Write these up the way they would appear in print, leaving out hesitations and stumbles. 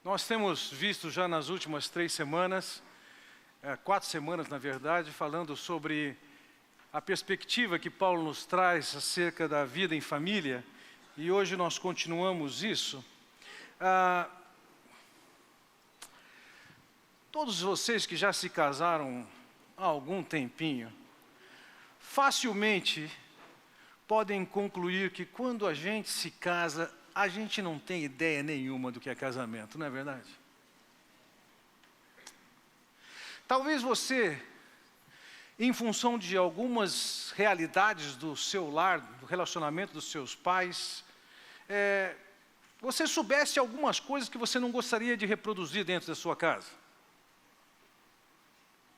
Nós temos visto já nas últimas 3 semanas, 4 semanas na verdade, falando sobre a perspectiva que Paulo nos traz acerca da vida em família, e hoje nós continuamos isso. Todos vocês que já se casaram há algum tempinho, facilmente podem concluir que quando a gente se casa, a gente não tem ideia nenhuma do que é casamento, não é verdade? Talvez você, em função de algumas realidades do seu lar, do relacionamento dos seus pais, você soubesse algumas coisas que você não gostaria de reproduzir dentro da sua casa.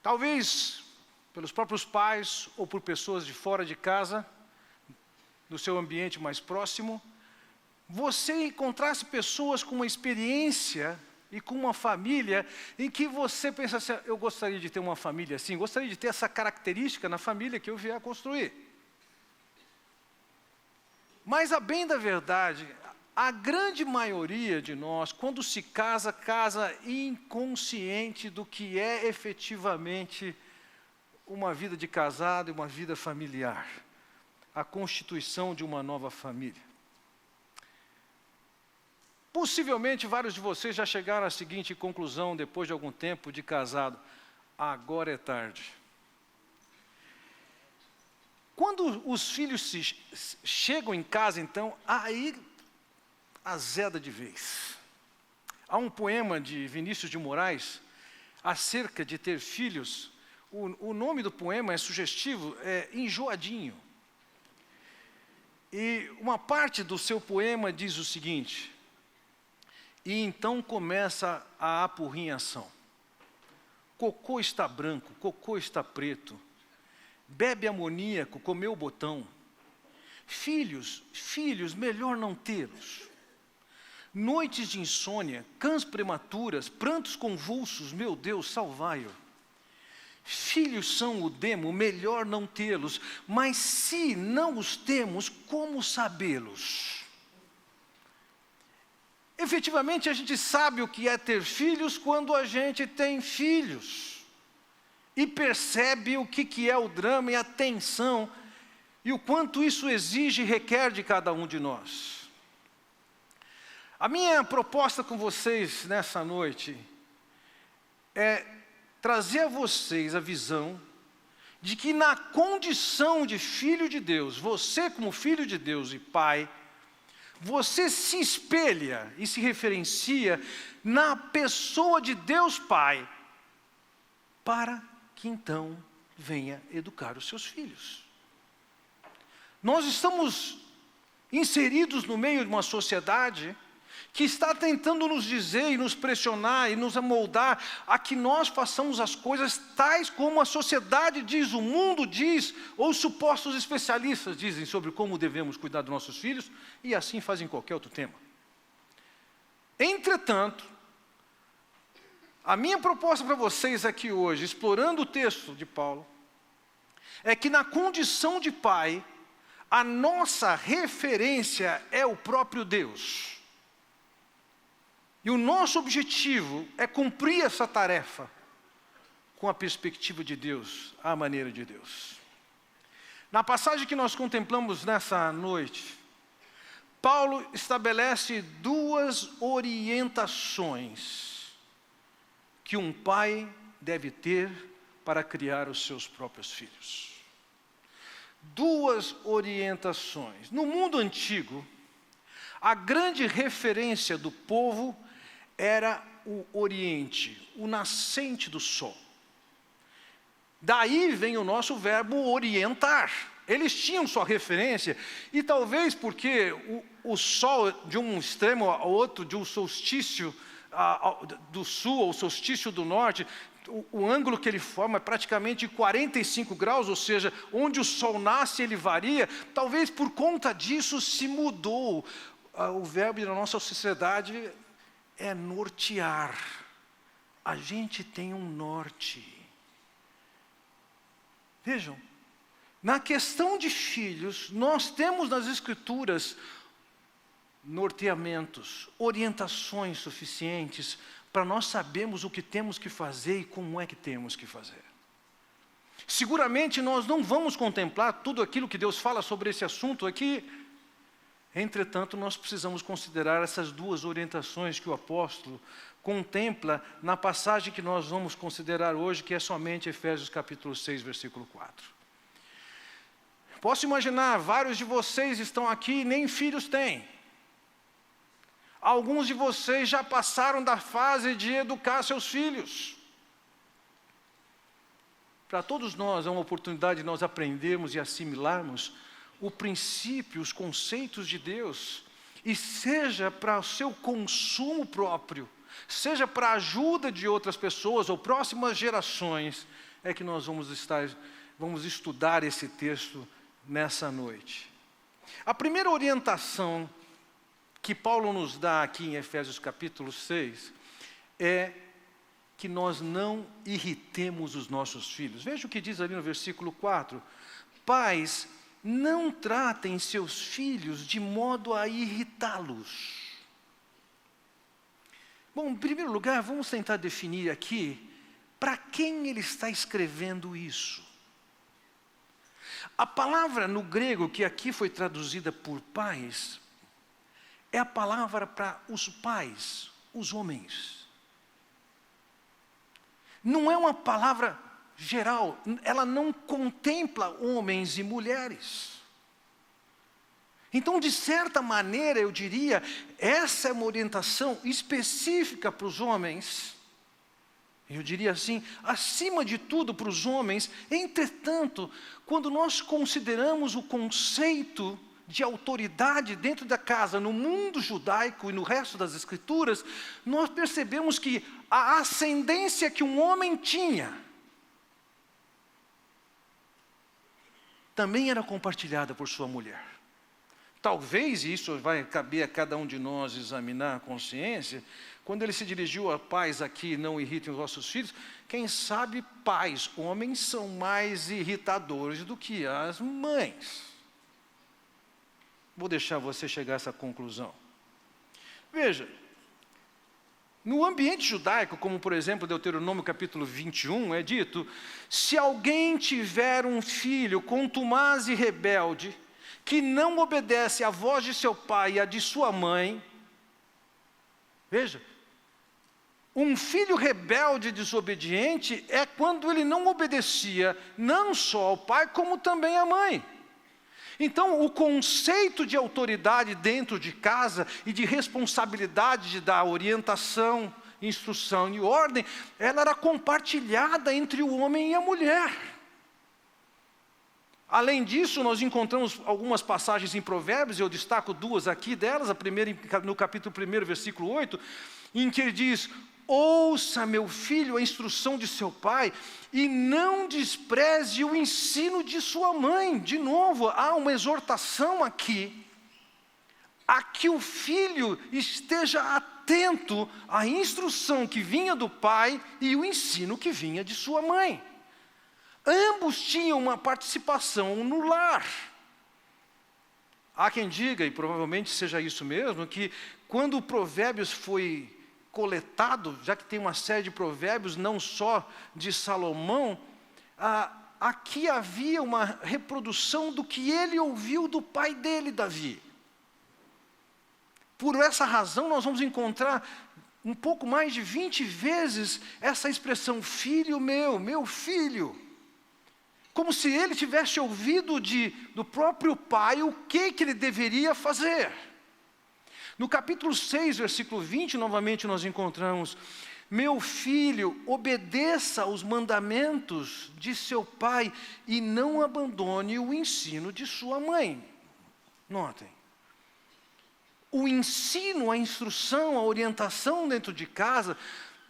Talvez pelos próprios pais ou por pessoas de fora de casa, do seu ambiente mais próximo, você encontrasse pessoas com uma experiência e com uma família em que você pensa assim, eu gostaria de ter uma família assim, gostaria de ter essa característica na família que eu vier a construir. Mas, a bem da verdade, a grande maioria de nós, quando se casa, casa inconsciente do que é efetivamente uma vida de casado e uma vida familiar, a constituição de uma nova família. Possivelmente, vários de vocês já chegaram à seguinte conclusão, depois de algum tempo de casado: agora é tarde. Quando os filhos chegam em casa, então, aí azeda de vez. Há um poema de Vinícius de Moraes, acerca de ter filhos. O nome do poema é sugestivo, é Enjoadinho. E uma parte do seu poema diz o seguinte: e então começa a apurrinhação. Cocô está branco, cocô está preto. Bebe amoníaco, comeu botão. Filhos, melhor não tê-los. Noites de insônia, cãs prematuras, prantos convulsos, meu Deus, salvai-o. Filhos são o demo, melhor não tê-los, mas se não os temos, como sabê-los? Efetivamente, a gente sabe o que é ter filhos quando a gente tem filhos. E percebe o que é o drama e a tensão, e o quanto isso exige e requer de cada um de nós. A minha proposta com vocês nessa noite é trazer a vocês a visão de que na condição de filho de Deus, você como filho de Deus e pai, você se espelha e se referencia na pessoa de Deus Pai, para que então venha educar os seus filhos. Nós estamos inseridos no meio de uma sociedade que está tentando nos dizer e nos pressionar e nos amoldar a que nós façamos as coisas tais como a sociedade diz, o mundo diz, ou os supostos especialistas dizem sobre como devemos cuidar dos nossos filhos, e assim fazem qualquer outro tema. Entretanto, a minha proposta para vocês aqui hoje, explorando o texto de Paulo, é que na condição de pai, a nossa referência é o próprio Deus. E o nosso objetivo é cumprir essa tarefa com a perspectiva de Deus, à maneira de Deus. Na passagem que nós contemplamos nessa noite, Paulo estabelece 2 orientações que um pai deve ter para criar os seus próprios filhos. 2 orientações. No mundo antigo, a grande referência do povo era o Oriente, o nascente do sol. Daí vem o nosso verbo orientar. Eles tinham sua referência, e talvez porque o sol de um extremo ao outro, de um solstício do sul ao solstício do norte, o ângulo que ele forma é praticamente 45 graus, ou seja, onde o sol nasce ele varia. Talvez por conta disso se mudou. O verbo na nossa sociedade é nortear. A gente tem um norte. Vejam, na questão de filhos, nós temos nas Escrituras norteamentos, orientações suficientes para nós sabermos o que temos que fazer e como é que temos que fazer. Seguramente nós não vamos contemplar tudo aquilo que Deus fala sobre esse assunto aqui. Entretanto, nós precisamos considerar essas duas orientações que o apóstolo contempla na passagem que nós vamos considerar hoje, que é somente Efésios capítulo 6, versículo 4. Posso imaginar, vários de vocês estão aqui e nem filhos têm. Alguns de vocês já passaram da fase de educar seus filhos. Para todos nós é uma oportunidade de nós aprendermos e assimilarmos o princípio, os conceitos de Deus, e seja para o seu consumo próprio, seja para a ajuda de outras pessoas ou próximas gerações, é que nós vamos estudar esse texto nessa noite. A primeira orientação que Paulo nos dá aqui em Efésios capítulo 6 é que nós não irritemos os nossos filhos. Veja o que diz ali no versículo 4. Pais, não tratem seus filhos de modo a irritá-los. Bom, em primeiro lugar, vamos tentar definir aqui para quem ele está escrevendo isso. A palavra no grego que aqui foi traduzida por pais é a palavra para os pais, os homens. Não é uma palavra geral, ela não contempla homens e mulheres. Então, de certa maneira, eu diria, essa é uma orientação específica para os homens. Eu diria assim, acima de tudo para os homens. Entretanto, quando nós consideramos o conceito de autoridade dentro da casa, no mundo judaico e no resto das Escrituras, nós percebemos que a ascendência que um homem tinha também era compartilhada por sua mulher. Talvez, e isso vai caber a cada um de nós examinar a consciência, quando ele se dirigiu a pais aqui, não irritem os vossos filhos, quem sabe pais, homens, são mais irritadores do que as mães. Vou deixar você chegar a essa conclusão. Veja, no ambiente judaico, como por exemplo Deuteronômio capítulo 21, é dito: se alguém tiver um filho contumaz e rebelde, que não obedece à voz de seu pai e à de sua mãe, veja, um filho rebelde e desobediente é quando ele não obedecia não só ao pai, como também à mãe. Então, o conceito de autoridade dentro de casa e de responsabilidade de dar orientação, instrução e ordem, ela era compartilhada entre o homem e a mulher. Além disso, nós encontramos algumas passagens em Provérbios, eu destaco duas aqui delas, a primeira no capítulo 1, versículo 8, em que ele diz: ouça, meu filho, a instrução de seu pai, e não despreze o ensino de sua mãe. De novo, há uma exortação aqui, a que o filho esteja atento à instrução que vinha do pai e o ensino que vinha de sua mãe. Ambos tinham uma participação no lar. Há quem diga, e provavelmente seja isso mesmo, que quando o Provérbios foi coletado, já que tem uma série de provérbios, não só de Salomão, aqui havia uma reprodução do que ele ouviu do pai dele, Davi. Por essa razão, nós vamos encontrar um pouco mais de 20 vezes essa expressão, filho meu, meu filho. Como se ele tivesse ouvido do próprio pai o que ele deveria fazer. No capítulo 6, versículo 20, novamente nós encontramos: meu filho, obedeça aos mandamentos de seu pai e não abandone o ensino de sua mãe. Notem, o ensino, a instrução, a orientação dentro de casa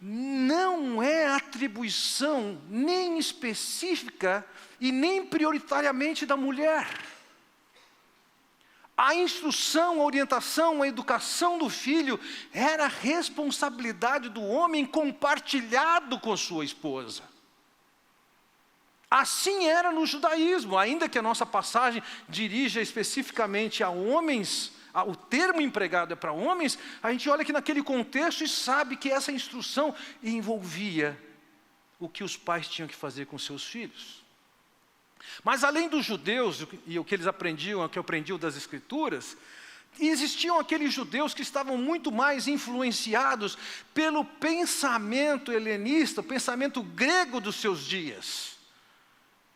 não é atribuição nem específica e nem prioritariamente da mulher. A instrução, a orientação, a educação do filho era responsabilidade do homem compartilhado com sua esposa. Assim era no judaísmo, ainda que a nossa passagem dirija especificamente a homens o termo empregado é para homens, a gente olha aqui naquele contexto e sabe que essa instrução envolvia o que os pais tinham que fazer com seus filhos. Mas além dos judeus, e o que eles aprendiam, o que aprendiam das Escrituras, existiam aqueles judeus que estavam muito mais influenciados pelo pensamento helenista, o pensamento grego dos seus dias.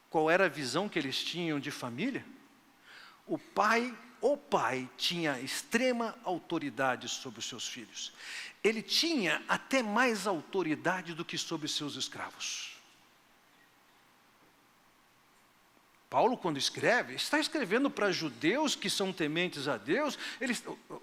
Qual era a visão que eles tinham de família? O pai tinha extrema autoridade sobre os seus filhos. Ele tinha até mais autoridade do que sobre seus escravos. Paulo, quando escreve, está escrevendo para judeus que são tementes a Deus,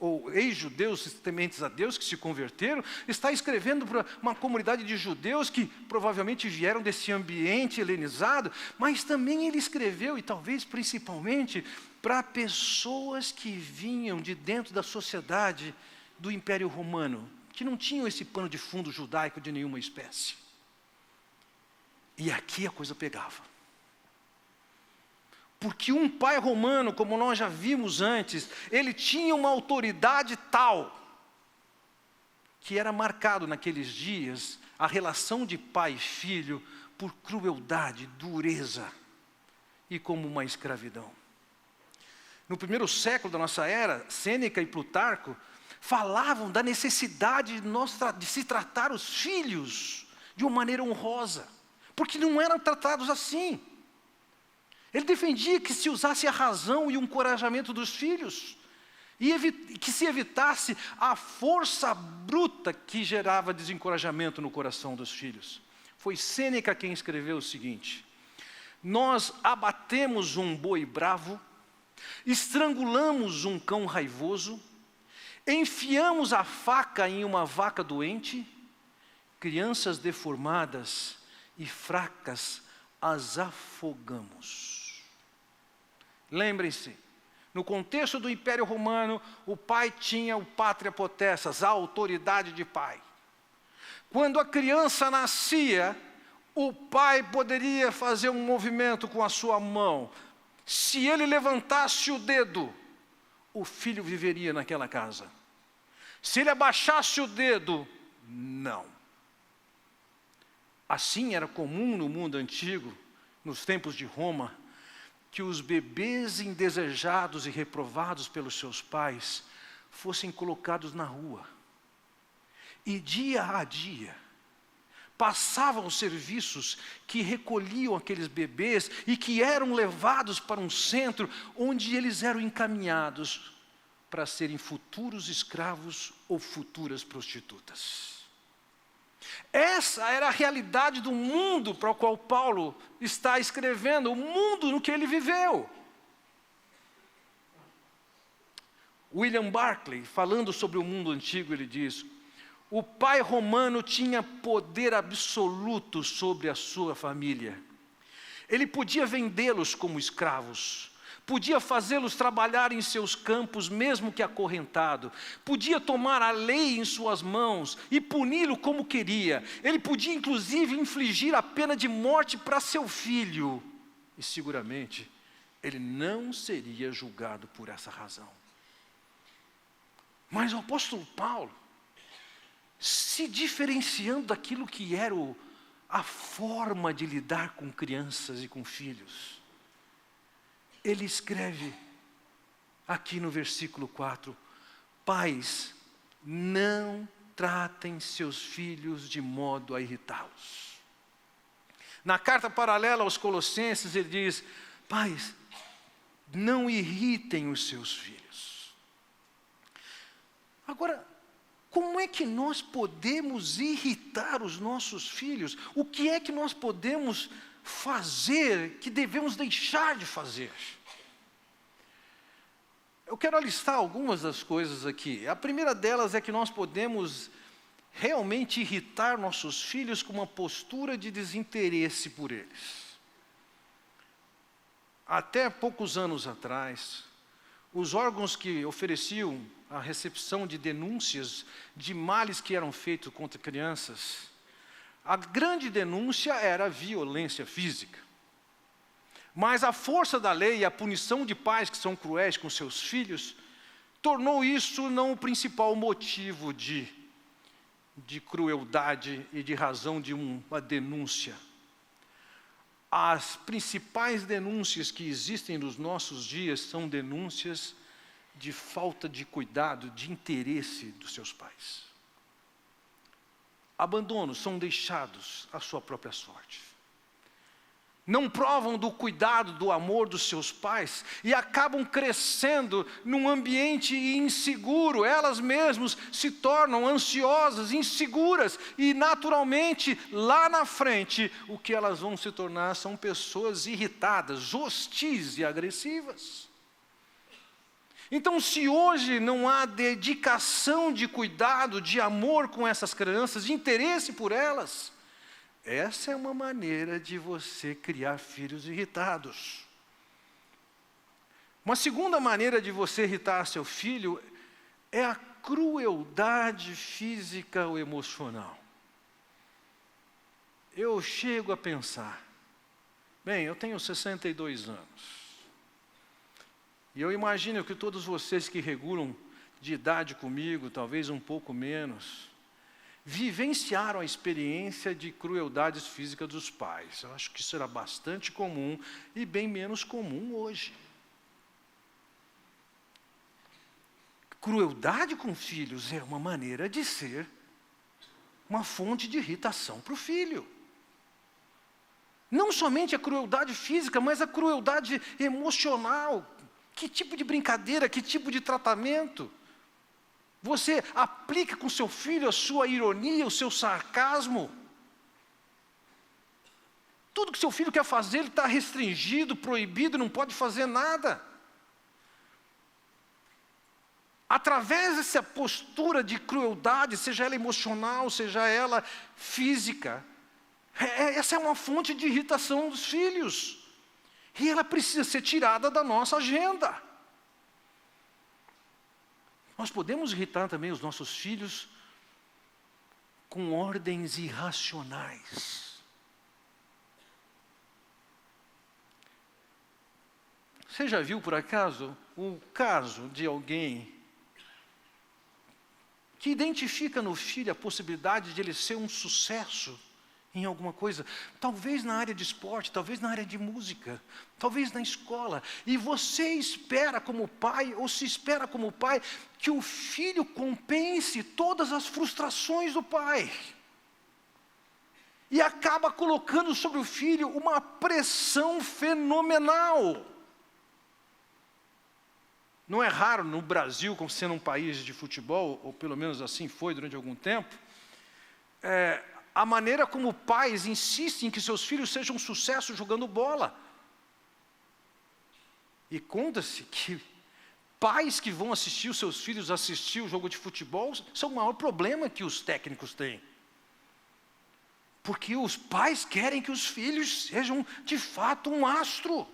ou ex-judeus tementes a Deus que se converteram, está escrevendo para uma comunidade de judeus que provavelmente vieram desse ambiente helenizado, mas também ele escreveu, e talvez principalmente, para pessoas que vinham de dentro da sociedade do Império Romano, que não tinham esse pano de fundo judaico de nenhuma espécie. E aqui a coisa pegava. Porque um pai romano, como nós já vimos antes, ele tinha uma autoridade tal, que era marcado naqueles dias, a relação de pai e filho, por crueldade, dureza, e como uma escravidão. No primeiro século da nossa era, Sêneca e Plutarco falavam da necessidade de se tratar os filhos de uma maneira honrosa, porque não eram tratados assim. Ele defendia que se usasse a razão e o encorajamento dos filhos, e que se evitasse a força bruta que gerava desencorajamento no coração dos filhos. Foi Sêneca quem escreveu o seguinte: nós abatemos um boi bravo, estrangulamos um cão raivoso, enfiamos a faca em uma vaca doente, crianças deformadas e fracas as afogamos. Lembrem-se, no contexto do Império Romano, o pai tinha o pátria potestas, a autoridade de pai. Quando a criança nascia, o pai poderia fazer um movimento com a sua mão. Se ele levantasse o dedo, o filho viveria naquela casa. Se ele abaixasse o dedo, não. Assim era comum no mundo antigo, nos tempos de Roma, que os bebês indesejados e reprovados pelos seus pais fossem colocados na rua. E dia a dia, passavam serviços que recolhiam aqueles bebês e que eram levados para um centro onde eles eram encaminhados para serem futuros escravos ou futuras prostitutas. Essa era a realidade do mundo para o qual Paulo está escrevendo, o mundo no que ele viveu. William Barclay, falando sobre o mundo antigo, ele diz: o pai romano tinha poder absoluto sobre a sua família. Ele podia vendê-los como escravos, podia fazê-los trabalhar em seus campos, mesmo que acorrentado, podia tomar a lei em suas mãos e puni-lo como queria. Ele podia, inclusive, infligir a pena de morte para seu filho. E, seguramente, ele não seria julgado por essa razão. Mas o apóstolo Paulo, se diferenciando daquilo que era a forma de lidar com crianças e com filhos, ele escreve aqui no versículo 4, pais, não tratem seus filhos de modo a irritá-los. Na carta paralela aos Colossenses, ele diz, pais, não irritem os seus filhos. Agora, como é que nós podemos irritar os nossos filhos? O que é que nós podemos fazer que devemos deixar de fazer? Eu quero alistar algumas das coisas aqui. A primeira delas é que nós podemos realmente irritar nossos filhos com uma postura de desinteresse por eles. Até poucos anos atrás, os órgãos que ofereciam a recepção de denúncias de males que eram feitos contra crianças, a grande denúncia era a violência física. Mas a força da lei e a punição de pais que são cruéis com seus filhos tornou isso não o principal motivo de crueldade e de razão de uma denúncia. As principais denúncias que existem nos nossos dias são denúncias de falta de cuidado, de interesse dos seus pais. Abandonos, são deixados à sua própria sorte. Não provam do cuidado, do amor dos seus pais e acabam crescendo num ambiente inseguro. Elas mesmas se tornam ansiosas, inseguras e naturalmente lá na frente o que elas vão se tornar são pessoas irritadas, hostis e agressivas. Então, se hoje não há dedicação de cuidado, de amor com essas crianças, de interesse por elas, essa é uma maneira de você criar filhos irritados. Uma segunda maneira de você irritar seu filho é a crueldade física ou emocional. Eu chego a pensar, bem, eu tenho 62 anos. E eu imagino que todos vocês que regulam de idade comigo, talvez um pouco menos, vivenciaram a experiência de crueldades físicas dos pais. Eu acho que isso era bastante comum e bem menos comum hoje. Crueldade com filhos é uma maneira de ser uma fonte de irritação para o filho. Não somente a crueldade física, mas a crueldade emocional. Que tipo de brincadeira, que tipo de tratamento? Você aplica com seu filho a sua ironia, o seu sarcasmo? Tudo que seu filho quer fazer, ele está restringido, proibido, não pode fazer nada. Através dessa postura de crueldade, seja ela emocional, seja ela física, essa é uma fonte de irritação dos filhos. E ela precisa ser tirada da nossa agenda. Nós podemos irritar também os nossos filhos com ordens irracionais. Você já viu, por acaso, o caso de alguém que identifica no filho a possibilidade de ele ser um sucesso em alguma coisa, talvez na área de esporte, talvez na área de música, talvez na escola, e você espera como pai, ou se espera como pai, que o filho compense todas as frustrações do pai, e acaba colocando sobre o filho uma pressão fenomenal. Não é raro no Brasil, como sendo um país de futebol, ou pelo menos assim foi durante algum tempo, a maneira como pais insistem que seus filhos sejam um sucesso jogando bola. E conta-se que pais que vão assistir os seus filhos assistir o jogo de futebol são o maior problema que os técnicos têm. Porque os pais querem que os filhos sejam de fato um astro.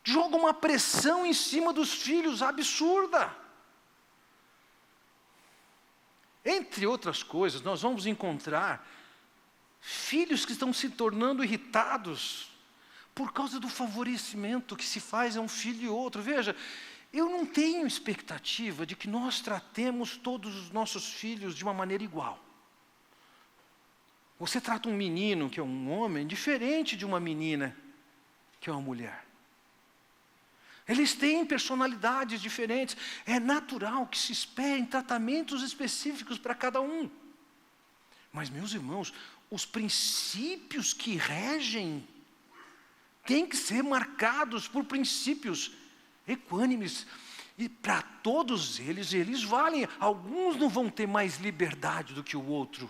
Jogam uma pressão em cima dos filhos absurda. Entre outras coisas, nós vamos encontrar filhos que estão se tornando irritados por causa do favorecimento que se faz a um filho e outro. Veja, eu não tenho expectativa de que nós tratemos todos os nossos filhos de uma maneira igual. Você trata um menino, que é um homem, diferente de uma menina, que é uma mulher. Eles têm personalidades diferentes. É natural que se esperem tratamentos específicos para cada um. Mas, meus irmãos, os princípios que regem têm que ser marcados por princípios equânimes. E para todos eles valem. Alguns não vão ter mais liberdade do que o outro.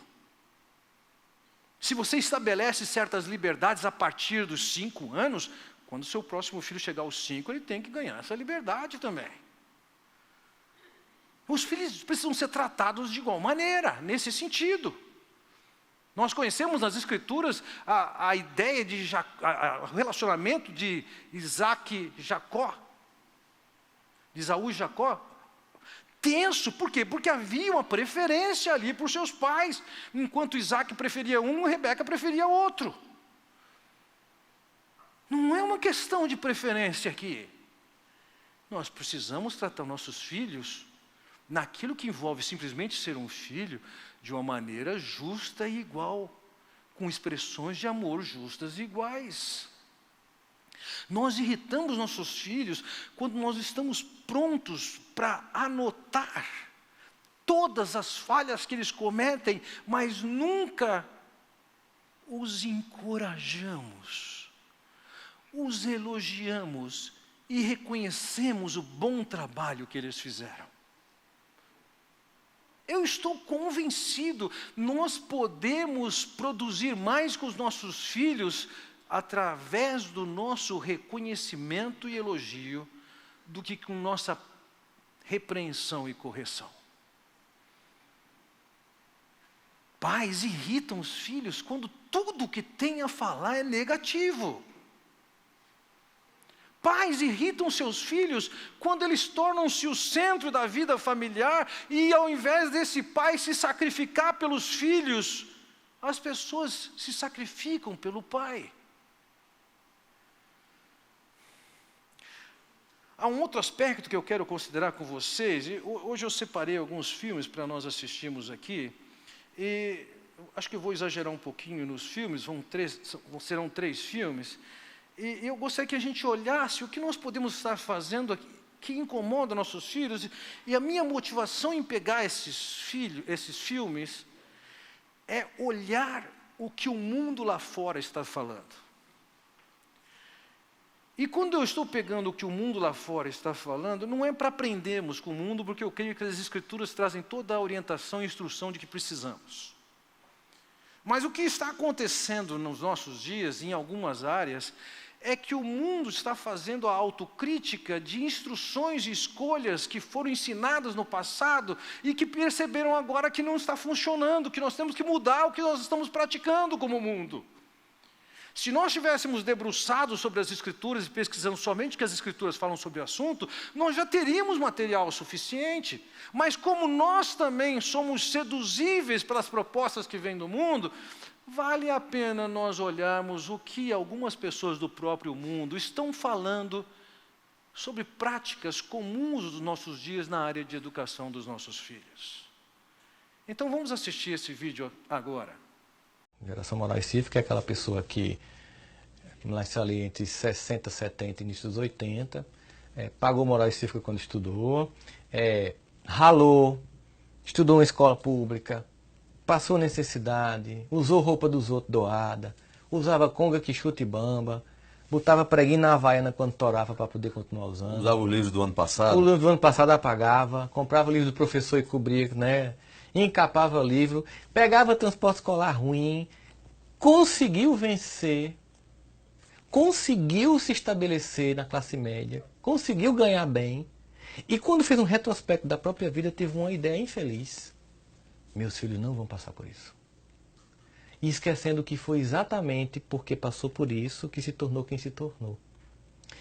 Se você estabelece certas liberdades a partir dos 5 anos, quando o seu próximo filho chegar aos 5, ele tem que ganhar essa liberdade também. Os filhos precisam ser tratados de igual maneira, nesse sentido. Nós conhecemos nas Escrituras a ideia de o relacionamento de Isaac e Jacó, de Esaú e Jacó, tenso. Por quê? Porque havia uma preferência ali por seus pais. Enquanto Isaac preferia um, Rebeca preferia outro. Não é uma questão de preferência aqui. Nós precisamos tratar nossos filhos, naquilo que envolve simplesmente ser um filho, de uma maneira justa e igual, com expressões de amor justas e iguais. Nós irritamos nossos filhos quando nós estamos prontos para anotar todas as falhas que eles cometem, mas nunca os encorajamos, os elogiamos e reconhecemos o bom trabalho que eles fizeram. Eu estou convencido, nós podemos produzir mais com os nossos filhos através do nosso reconhecimento e elogio do que com nossa repreensão e correção. Pais irritam os filhos quando tudo que tem a falar é negativo. Pais irritam seus filhos quando eles tornam-se o centro da vida familiar e, ao invés desse pai se sacrificar pelos filhos, as pessoas se sacrificam pelo pai. Há um outro aspecto que eu quero considerar com vocês. Hoje eu separei alguns filmes para nós assistirmos aqui, e acho que eu vou exagerar um pouquinho nos filmes, serão 3 filmes. E eu gostaria que a gente olhasse o que nós podemos estar fazendo aqui, que incomoda nossos filhos. E a minha motivação em pegar esses filmes é olhar o que o mundo lá fora está falando. E quando eu estou pegando o que o mundo lá fora está falando, não é para aprendermos com o mundo, porque eu creio que as Escrituras trazem toda a orientação e instrução de que precisamos. Mas o que está acontecendo nos nossos dias, em algumas áreas, é que o mundo está fazendo a autocrítica de instruções e escolhas que foram ensinadas no passado e que perceberam agora que não está funcionando, que nós temos que mudar o que nós estamos praticando como mundo. Se nós tivéssemos debruçado sobre as Escrituras e pesquisando somente o que as Escrituras falam sobre o assunto, nós já teríamos material suficiente. Mas como nós também somos seduzíveis pelas propostas que vêm do mundo, vale a pena nós olharmos o que algumas pessoas do próprio mundo estão falando sobre práticas comuns dos nossos dias na área de educação dos nossos filhos. Então vamos assistir esse vídeo agora. Geração moral e cívica é aquela pessoa que nasceu ali entre 60, 70 e início dos 80, pagou moral e cívica quando estudou, ralou, estudou em escola pública, passou necessidade, usou roupa dos outros doada, usava conga, quichute e bamba, botava preguinho na havaiana quando torava para poder continuar usando. Usava o livro do ano passado? O livro do ano passado apagava, comprava o livro do professor e cobria, né? Encapava o livro, pegava transporte escolar ruim, conseguiu vencer, conseguiu se estabelecer na classe média, conseguiu ganhar bem, e quando fez um retrospecto da própria vida, teve uma ideia infeliz. Meus filhos não vão passar por isso. E esquecendo que foi exatamente porque passou por isso que se tornou quem se tornou.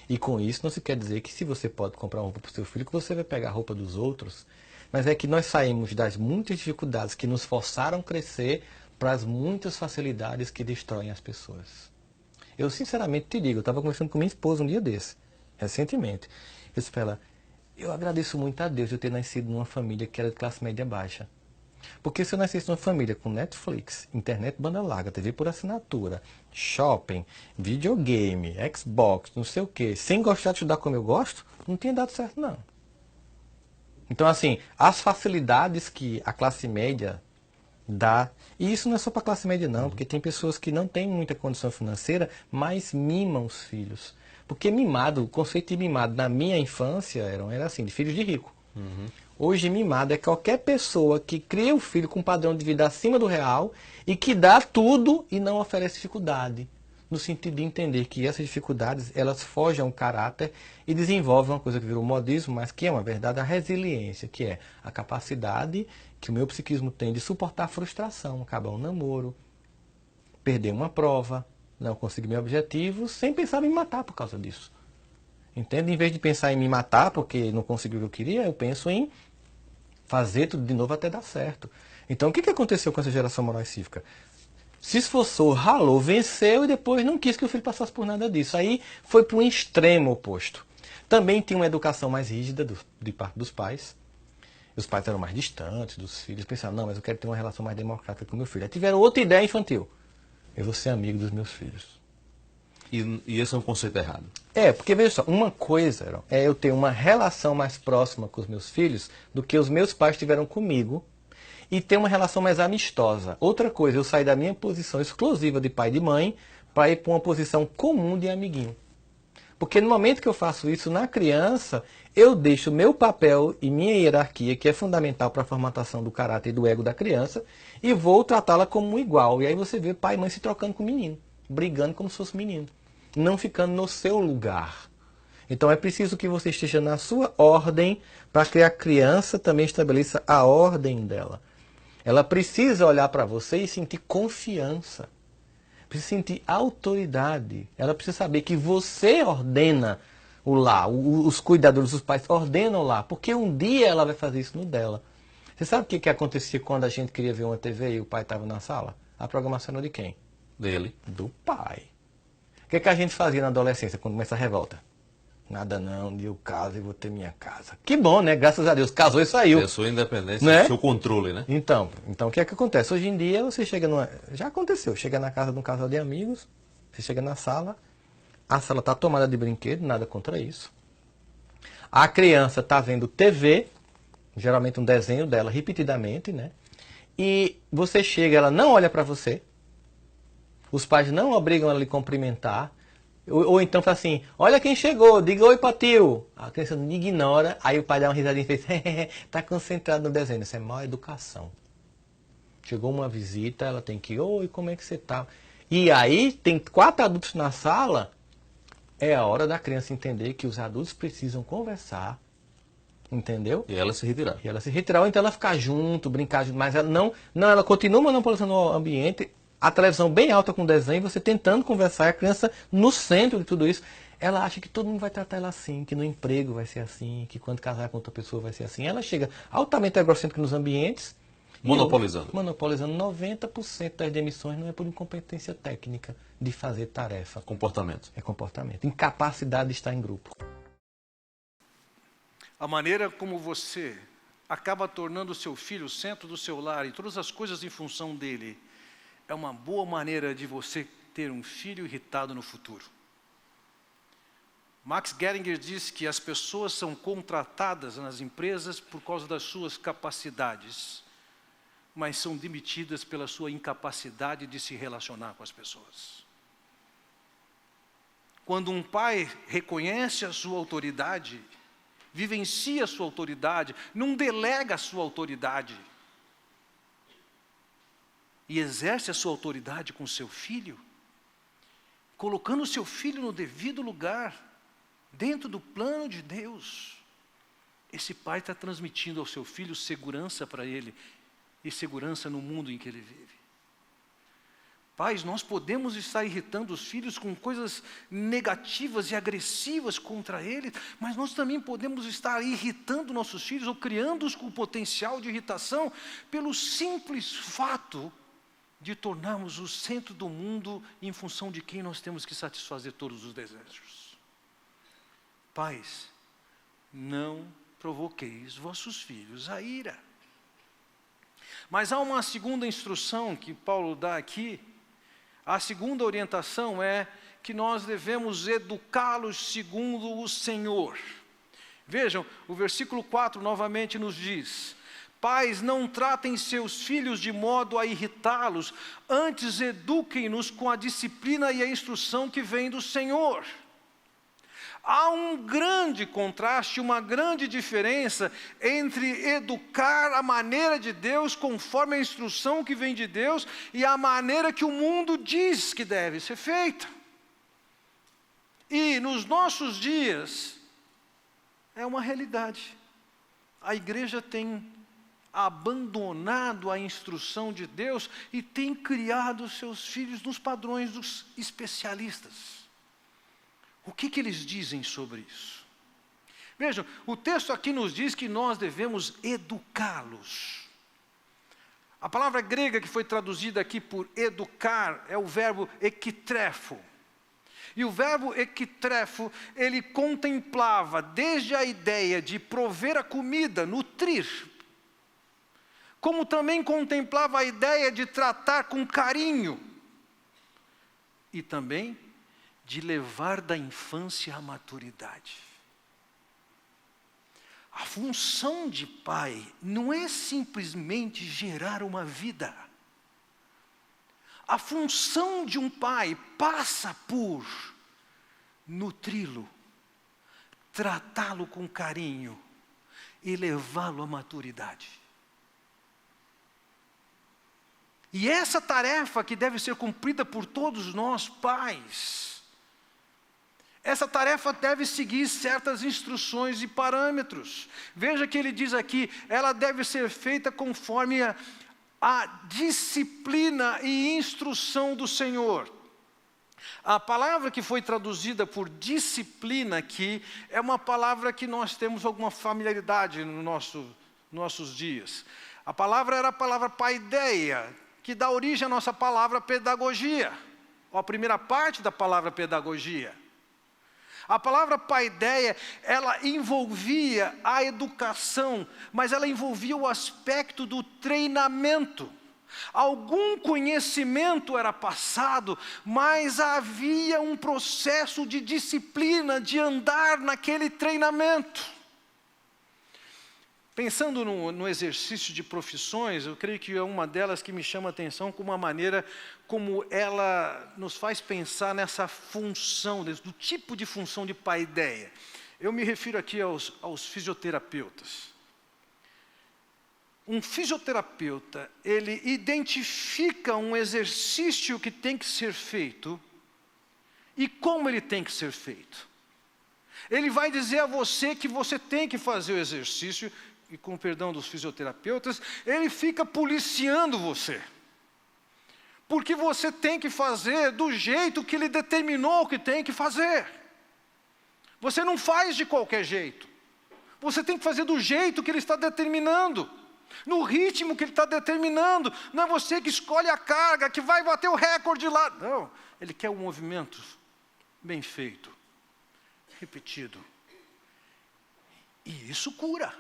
E com isso não se quer dizer que se você pode comprar uma roupa para o seu filho, que você vai pegar a roupa dos outros, mas é que nós saímos das muitas dificuldades que nos forçaram a crescer para as muitas facilidades que destroem as pessoas. Eu sinceramente te digo, eu estava conversando com minha esposa um dia desse, recentemente. Eu disse para ela, eu agradeço muito a Deus de eu ter nascido numa família que era de classe média baixa. Porque se eu nascesse numa família com Netflix, internet banda larga, TV por assinatura, shopping, videogame, Xbox, não sei o quê, sem gostar de estudar como eu gosto, não tinha dado certo não. Então assim, as facilidades que a classe média dá, e isso não é só para a classe média não, porque tem pessoas que não têm muita condição financeira, mas mimam os filhos. Porque mimado, o conceito de mimado na minha infância era assim, de filhos de rico. Hoje mimado é qualquer pessoa que cria o filho com um padrão de vida acima do real e que dá tudo e não oferece dificuldade. No sentido de entender que essas dificuldades, elas fogem ao caráter e desenvolvem uma coisa que virou modismo, mas que é uma verdade, a resiliência, que é a capacidade que o meu psiquismo tem de suportar a frustração, acabar um namoro, perder uma prova, não conseguir meu objetivo, sem pensar em me matar por causa disso. Entende? Em vez de pensar em me matar porque não consegui o que eu queria, eu penso em fazer tudo de novo até dar certo. Então, o que aconteceu com essa geração moral e cívica? Se esforçou, ralou, venceu e depois não quis que o filho passasse por nada disso. Aí foi para um extremo oposto. Também tinha uma educação mais rígida de parte dos pais. Os pais eram mais distantes dos filhos. Pensavam, não, mas eu quero ter uma relação mais democrática com meu filho. Aí tiveram outra ideia infantil. Eu vou ser amigo dos meus filhos. E esse é um conceito errado. Porque veja só, uma coisa é eu ter uma relação mais próxima com os meus filhos do que os meus pais tiveram comigo e ter uma relação mais amistosa. Outra coisa, eu sair da minha posição exclusiva de pai e de mãe para ir para uma posição comum de amiguinho. Porque no momento que eu faço isso na criança, eu deixo meu papel e minha hierarquia, que é fundamental para a formatação do caráter e do ego da criança, e vou tratá-la como um igual. E aí você vê pai e mãe se trocando com o menino, brigando como se fosse menino, não ficando no seu lugar. Então é preciso que você esteja na sua ordem para que a criança também estabeleça a ordem dela. Ela precisa olhar para você e sentir confiança. Precisa sentir autoridade. Ela precisa saber que você ordena o lar. Os cuidadores, os pais ordenam o lar. Porque um dia ela vai fazer isso no dela. Você sabe o que acontecia quando a gente queria ver uma TV e o pai estava na sala? A programação era de quem? Dele. Do pai. O que a gente fazia na adolescência quando começa a revolta? Nada não, eu caso e vou ter minha casa. Que bom, né? Graças a Deus. Casou e saiu. É a sua independência, né? seu controle, né? Então, o que é que acontece? Hoje em dia você chega numa... Já aconteceu, chega na casa de um casal de amigos, você chega na sala, a sala está tomada de brinquedo, nada contra isso. A criança está vendo TV, geralmente um desenho dela repetidamente, né? E você chega, ela não olha para você, os pais não obrigam ela a lhe cumprimentar, ou então fala assim, olha quem chegou, diga oi para tio. A criança não ignora, aí o pai dá uma risadinha e fez, está concentrado no desenho. Isso é má educação. Chegou uma visita, ela tem que, oi, como é que você está? E aí tem 4 adultos na sala, é a hora da criança entender que os adultos precisam conversar, entendeu? E ela se retirar. E ela se retirar, ou então ela ficar junto, brincar junto, mas ela não, ela continua monopolizando o ambiente, a televisão bem alta com desenho, você tentando conversar, a criança no centro de tudo isso, ela acha que todo mundo vai tratar ela assim, que no emprego vai ser assim, que quando casar com outra pessoa vai ser assim. Ela chega altamente egocêntrica nos ambientes. Monopolizando. Monopolizando 90% das demissões não é por incompetência técnica de fazer tarefa. Comportamento. É comportamento. Incapacidade de estar em grupo. A maneira como você acaba tornando o seu filho o centro do seu lar e todas as coisas em função dele, é uma boa maneira de você ter um filho irritado no futuro. Max Geringer diz que as pessoas são contratadas nas empresas por causa das suas capacidades, mas são demitidas pela sua incapacidade de se relacionar com as pessoas. Quando um pai reconhece a sua autoridade, vivencia a sua autoridade, não delega a sua autoridade, e exerce a sua autoridade com seu filho, colocando o seu filho no devido lugar, dentro do plano de Deus, esse pai está transmitindo ao seu filho segurança para ele, e segurança no mundo em que ele vive. Pais, nós podemos estar irritando os filhos com coisas negativas e agressivas contra eles, mas nós também podemos estar irritando nossos filhos ou criando-os com potencial de irritação pelo simples fato de tornarmos o centro do mundo em função de quem nós temos que satisfazer todos os desejos. Pais, não provoqueis vossos filhos a ira. Mas há uma segunda instrução que Paulo dá aqui. A segunda orientação é que nós devemos educá-los segundo o Senhor. Vejam, o versículo 4 novamente nos diz: pais, não tratem seus filhos de modo a irritá-los, antes eduquem-nos com a disciplina e a instrução que vem do Senhor. Há um grande contraste, uma grande diferença entre educar a maneira de Deus, conforme a instrução que vem de Deus, e a maneira que o mundo diz que deve ser feita. E nos nossos dias, é uma realidade. A igreja tem abandonado a instrução de Deus e tem criado seus filhos nos padrões dos especialistas. O que eles dizem sobre isso? Vejam, o texto aqui nos diz que nós devemos educá-los. A palavra grega que foi traduzida aqui por educar é o verbo ekitrefo. E o verbo equitrefo, ele contemplava desde a ideia de prover a comida, nutrir, como também contemplava a ideia de tratar com carinho, e também de levar da infância à maturidade. A função de pai não é simplesmente gerar uma vida. A função de um pai passa por nutri-lo, tratá-lo com carinho e levá-lo à maturidade. E essa tarefa que deve ser cumprida por todos nós pais, essa tarefa deve seguir certas instruções e parâmetros. Veja que ele diz aqui, ela deve ser feita conforme a disciplina e instrução do Senhor. A palavra que foi traduzida por disciplina aqui, é uma palavra que nós temos alguma familiaridade nos nossos dias. A palavra era a palavra paideia, que dá origem à nossa palavra pedagogia, ou a primeira parte da palavra pedagogia. A palavra paideia, ela envolvia a educação, mas ela envolvia o aspecto do treinamento. Algum conhecimento era passado, mas havia um processo de disciplina, de andar naquele treinamento. Pensando no exercício de profissões, eu creio que é uma delas que me chama a atenção como a maneira como ela nos faz pensar nessa função, do tipo de função de paideia. Eu me refiro aqui aos fisioterapeutas. Um fisioterapeuta, ele identifica um exercício que tem que ser feito e como ele tem que ser feito. Ele vai dizer a você que você tem que fazer o exercício, e com o perdão dos fisioterapeutas, ele fica policiando você. Porque você tem que fazer do jeito que ele determinou que tem que fazer. Você não faz de qualquer jeito. Você tem que fazer do jeito que ele está determinando. No ritmo que ele está determinando. Não é você que escolhe a carga, que vai bater o recorde lá. Não, ele quer um movimento bem feito, repetido. E isso cura.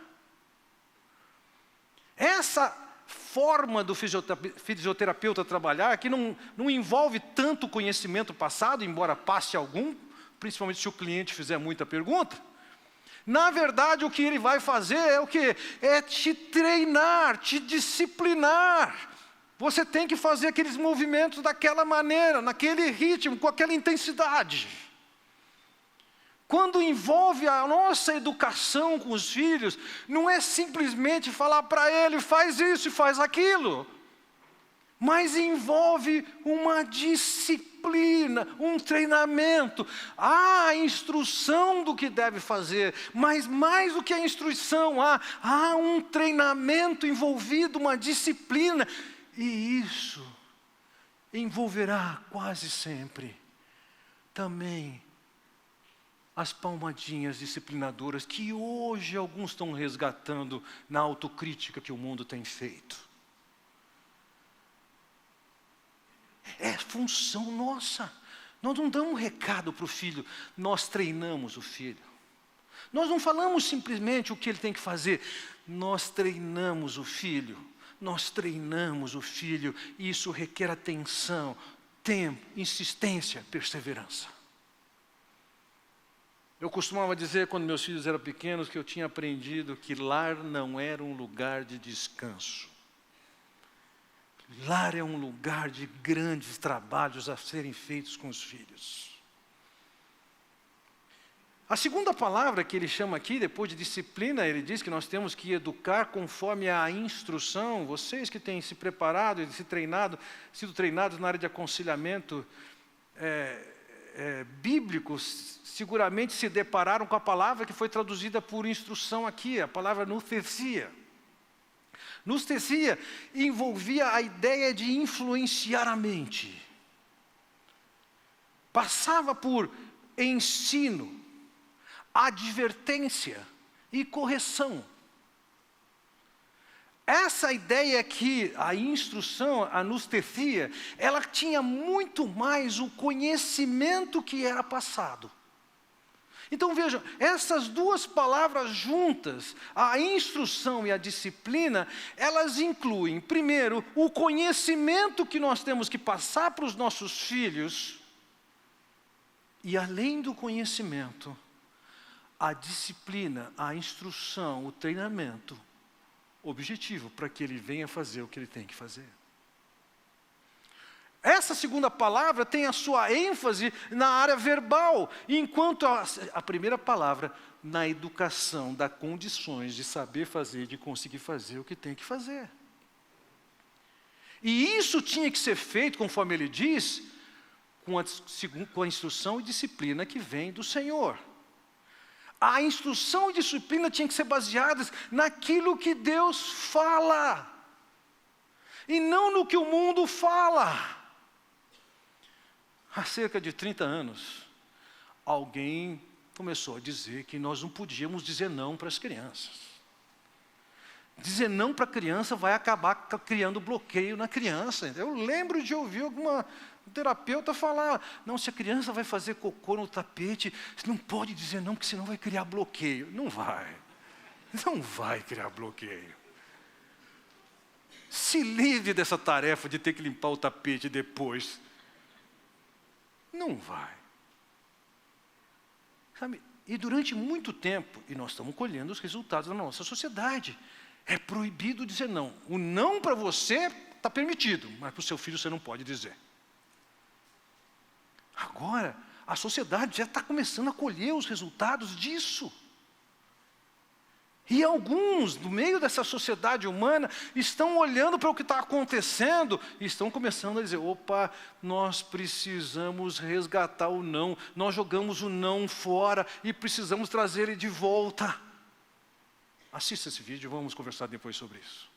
Essa forma do fisioterapeuta trabalhar, que não envolve tanto conhecimento passado, embora passe algum, principalmente se o cliente fizer muita pergunta. Na verdade, o que ele vai fazer é o quê? É te treinar, te disciplinar. Você tem que fazer aqueles movimentos daquela maneira, naquele ritmo, com aquela intensidade. Quando envolve a nossa educação com os filhos, não é simplesmente falar para ele, faz isso e faz aquilo. Mas envolve uma disciplina, um treinamento. Há a instrução do que deve fazer, mas mais do que a instrução, há um treinamento envolvido, uma disciplina. E isso envolverá quase sempre também as palmadinhas disciplinadoras que hoje alguns estão resgatando na autocrítica que o mundo tem feito. É função nossa. Nós não damos um recado para o filho, nós treinamos o filho. Nós não falamos simplesmente o que ele tem que fazer, nós treinamos o filho. Nós treinamos o filho e isso requer atenção, tempo, insistência, perseverança. Eu costumava dizer, quando meus filhos eram pequenos, que eu tinha aprendido que lar não era um lugar de descanso. Lar é um lugar de grandes trabalhos a serem feitos com os filhos. A segunda palavra que ele chama aqui, depois de disciplina, ele diz que nós temos que educar conforme a instrução. Vocês que têm se preparado e sido treinados na área de aconselhamento bíblico, seguramente se depararam com a palavra que foi traduzida por instrução aqui, a palavra nustesia. Nustesia envolvia a ideia de influenciar a mente. Passava por ensino, advertência e correção. essa ideia aqui, a instrução, a anustefia, ela tinha muito mais o conhecimento que era passado. Então vejam, essas duas palavras juntas, a instrução e a disciplina, elas incluem, primeiro, o conhecimento que nós temos que passar para os nossos filhos, e além do conhecimento, a disciplina, a instrução, o treinamento, objetivo para que ele venha fazer o que ele tem que fazer. Essa segunda palavra tem a sua ênfase na área verbal, enquanto a primeira palavra na educação, dá condições de saber fazer, de conseguir fazer o que tem que fazer. E isso tinha que ser feito, conforme ele diz, com a instrução e disciplina que vem do Senhor. A instrução e disciplina tinham que ser baseadas naquilo que Deus fala, e não no que o mundo fala. Há cerca de 30 anos, alguém começou a dizer que nós não podíamos dizer não para as crianças. Dizer não para a criança vai acabar criando bloqueio na criança. Eu lembro de ouvir alguma terapeuta falar, não, se a criança vai fazer cocô no tapete, você não pode dizer não, porque senão vai criar bloqueio. Não vai criar bloqueio. Se livre dessa tarefa de ter que limpar o tapete depois. Não vai. Sabe, e durante muito tempo, e nós estamos colhendo os resultados da nossa sociedade, é proibido dizer não. O não para você está permitido, mas para o seu filho você não pode dizer. Agora, a sociedade já está começando a colher os resultados disso. E alguns, no meio dessa sociedade humana, estão olhando para o que está acontecendo e estão começando a dizer, opa, nós precisamos resgatar o não, nós jogamos o não fora e precisamos trazer ele de volta. Assista esse vídeo, vamos conversar depois sobre isso.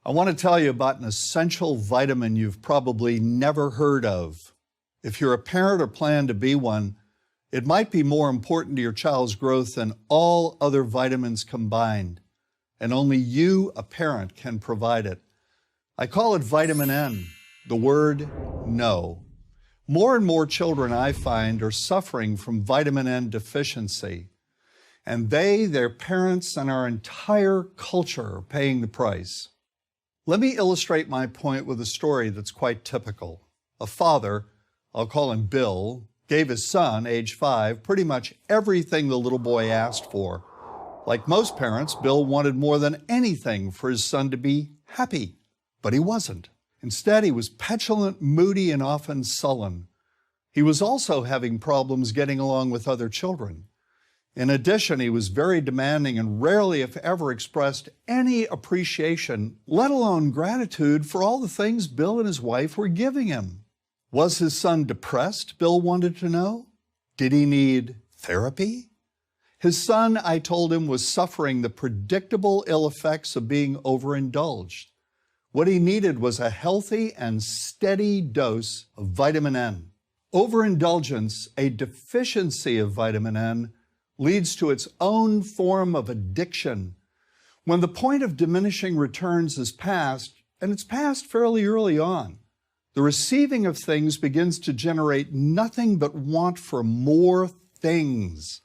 I want to tell you about an essential vitamin you've probably never heard of. If you're a parent or plan to be one, it might be more important to your child's growth than all other vitamins combined, and only you, a parent, can provide it. I call it vitamin N, the word no. More and more children, I find, are suffering from vitamin N deficiency, and they, their parents, and our entire culture are paying the price. Let me illustrate my point with a story that's quite typical. A father, I'll call him Bill, gave his son, age 5, pretty much everything the little boy asked for. Like most parents, Bill wanted more than anything for his son to be happy, but he wasn't. Instead, he was petulant, moody, and often sullen. He was also having problems getting along with other children. In addition, he was very demanding and rarely, if ever, expressed any appreciation, let alone gratitude, for all the things Bill and his wife were giving him. Was his son depressed, Bill wanted to know? Did he need therapy? His son, I told him, was suffering the predictable ill effects of being overindulged. What he needed was a healthy and steady dose of vitamin N. Overindulgence, a deficiency of vitamin N, leads to its own form of addiction. When the point of diminishing returns is passed, and it's passed fairly early on, the receiving of things begins to generate nothing but want for more things.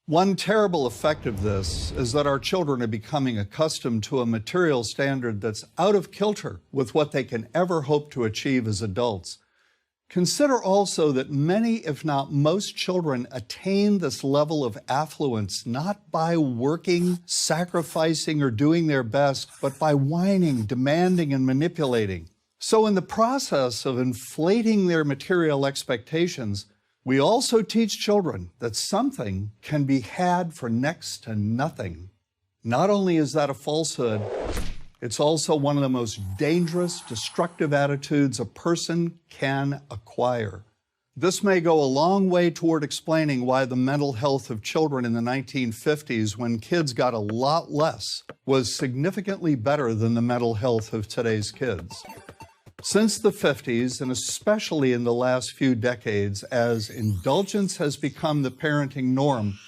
One terrible effect of this is that our children are becoming accustomed to a material standard that's out of kilter with what they can ever hope to achieve as adults. Consider also that many, if not most, children attain this level of affluence not by working, sacrificing, or doing their best, but by whining, demanding, and manipulating. So in the process of inflating their material expectations, we also teach children that something can be had for next to nothing. Not only is that a falsehood, it's also one of the most dangerous, destructive attitudes a person can acquire. This may go a long way toward explaining why the mental health of children in the 1950s, when kids got a lot less, was significantly better than the mental health of today's kids. Since the 50s, and especially in the last few decades, as indulgence has become the parenting norm,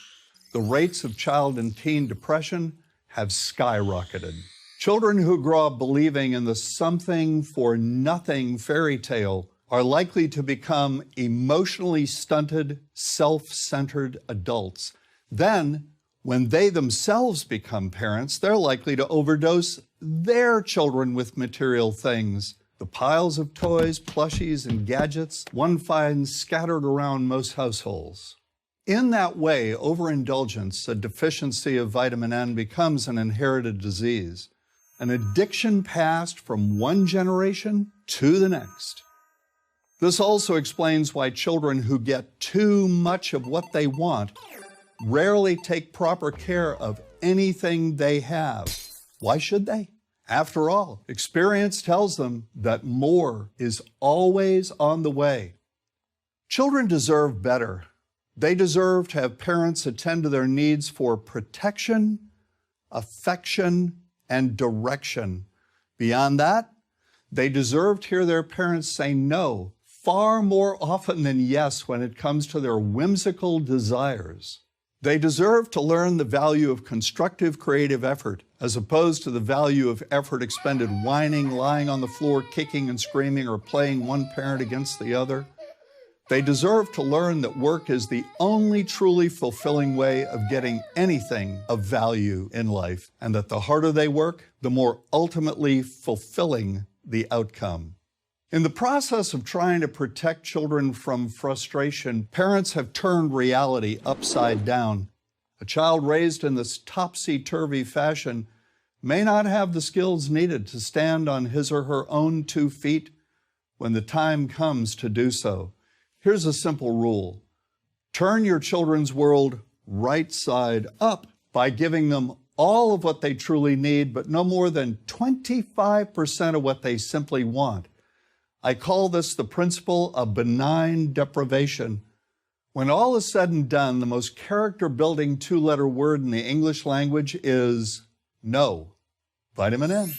the rates of child and teen depression have skyrocketed. Children who grow up believing in the something for nothing fairy tale are likely to become emotionally stunted, self-centered adults. Then, when they themselves become parents, they're likely to overdose their children with material things. The piles of toys, plushies, and gadgets one finds scattered around most households. In that way, overindulgence, a deficiency of vitamin N, becomes an inherited disease, an addiction passed from one generation to the next. This also explains why children who get too much of what they want rarely take proper care of anything they have. Why should they? After all, experience tells them that more is always on the way. Children deserve better. They deserve to have parents attend to their needs for protection, affection, and direction. Beyond that, they deserve to hear their parents say no far more often than yes when it comes to their whimsical desires. They deserve to learn the value of constructive creative effort as opposed to the value of effort expended whining, lying on the floor, kicking and screaming, or playing one parent against the other. They deserve to learn that work is the only truly fulfilling way of getting anything of value in life, and that the harder they work, the more ultimately fulfilling the outcome. In the process of trying to protect children from frustration, parents have turned reality upside down. A child raised in this topsy-turvy fashion may not have the skills needed to stand on his or her own 2 feet when the time comes to do so. Here's a simple rule. Turn your children's world right side up by giving them all of what they truly need, but no more than 25% of what they simply want. I call this the principle of benign deprivation. When all is said and done, the most character-building 2-letter word in the English language is no. Vitamin N.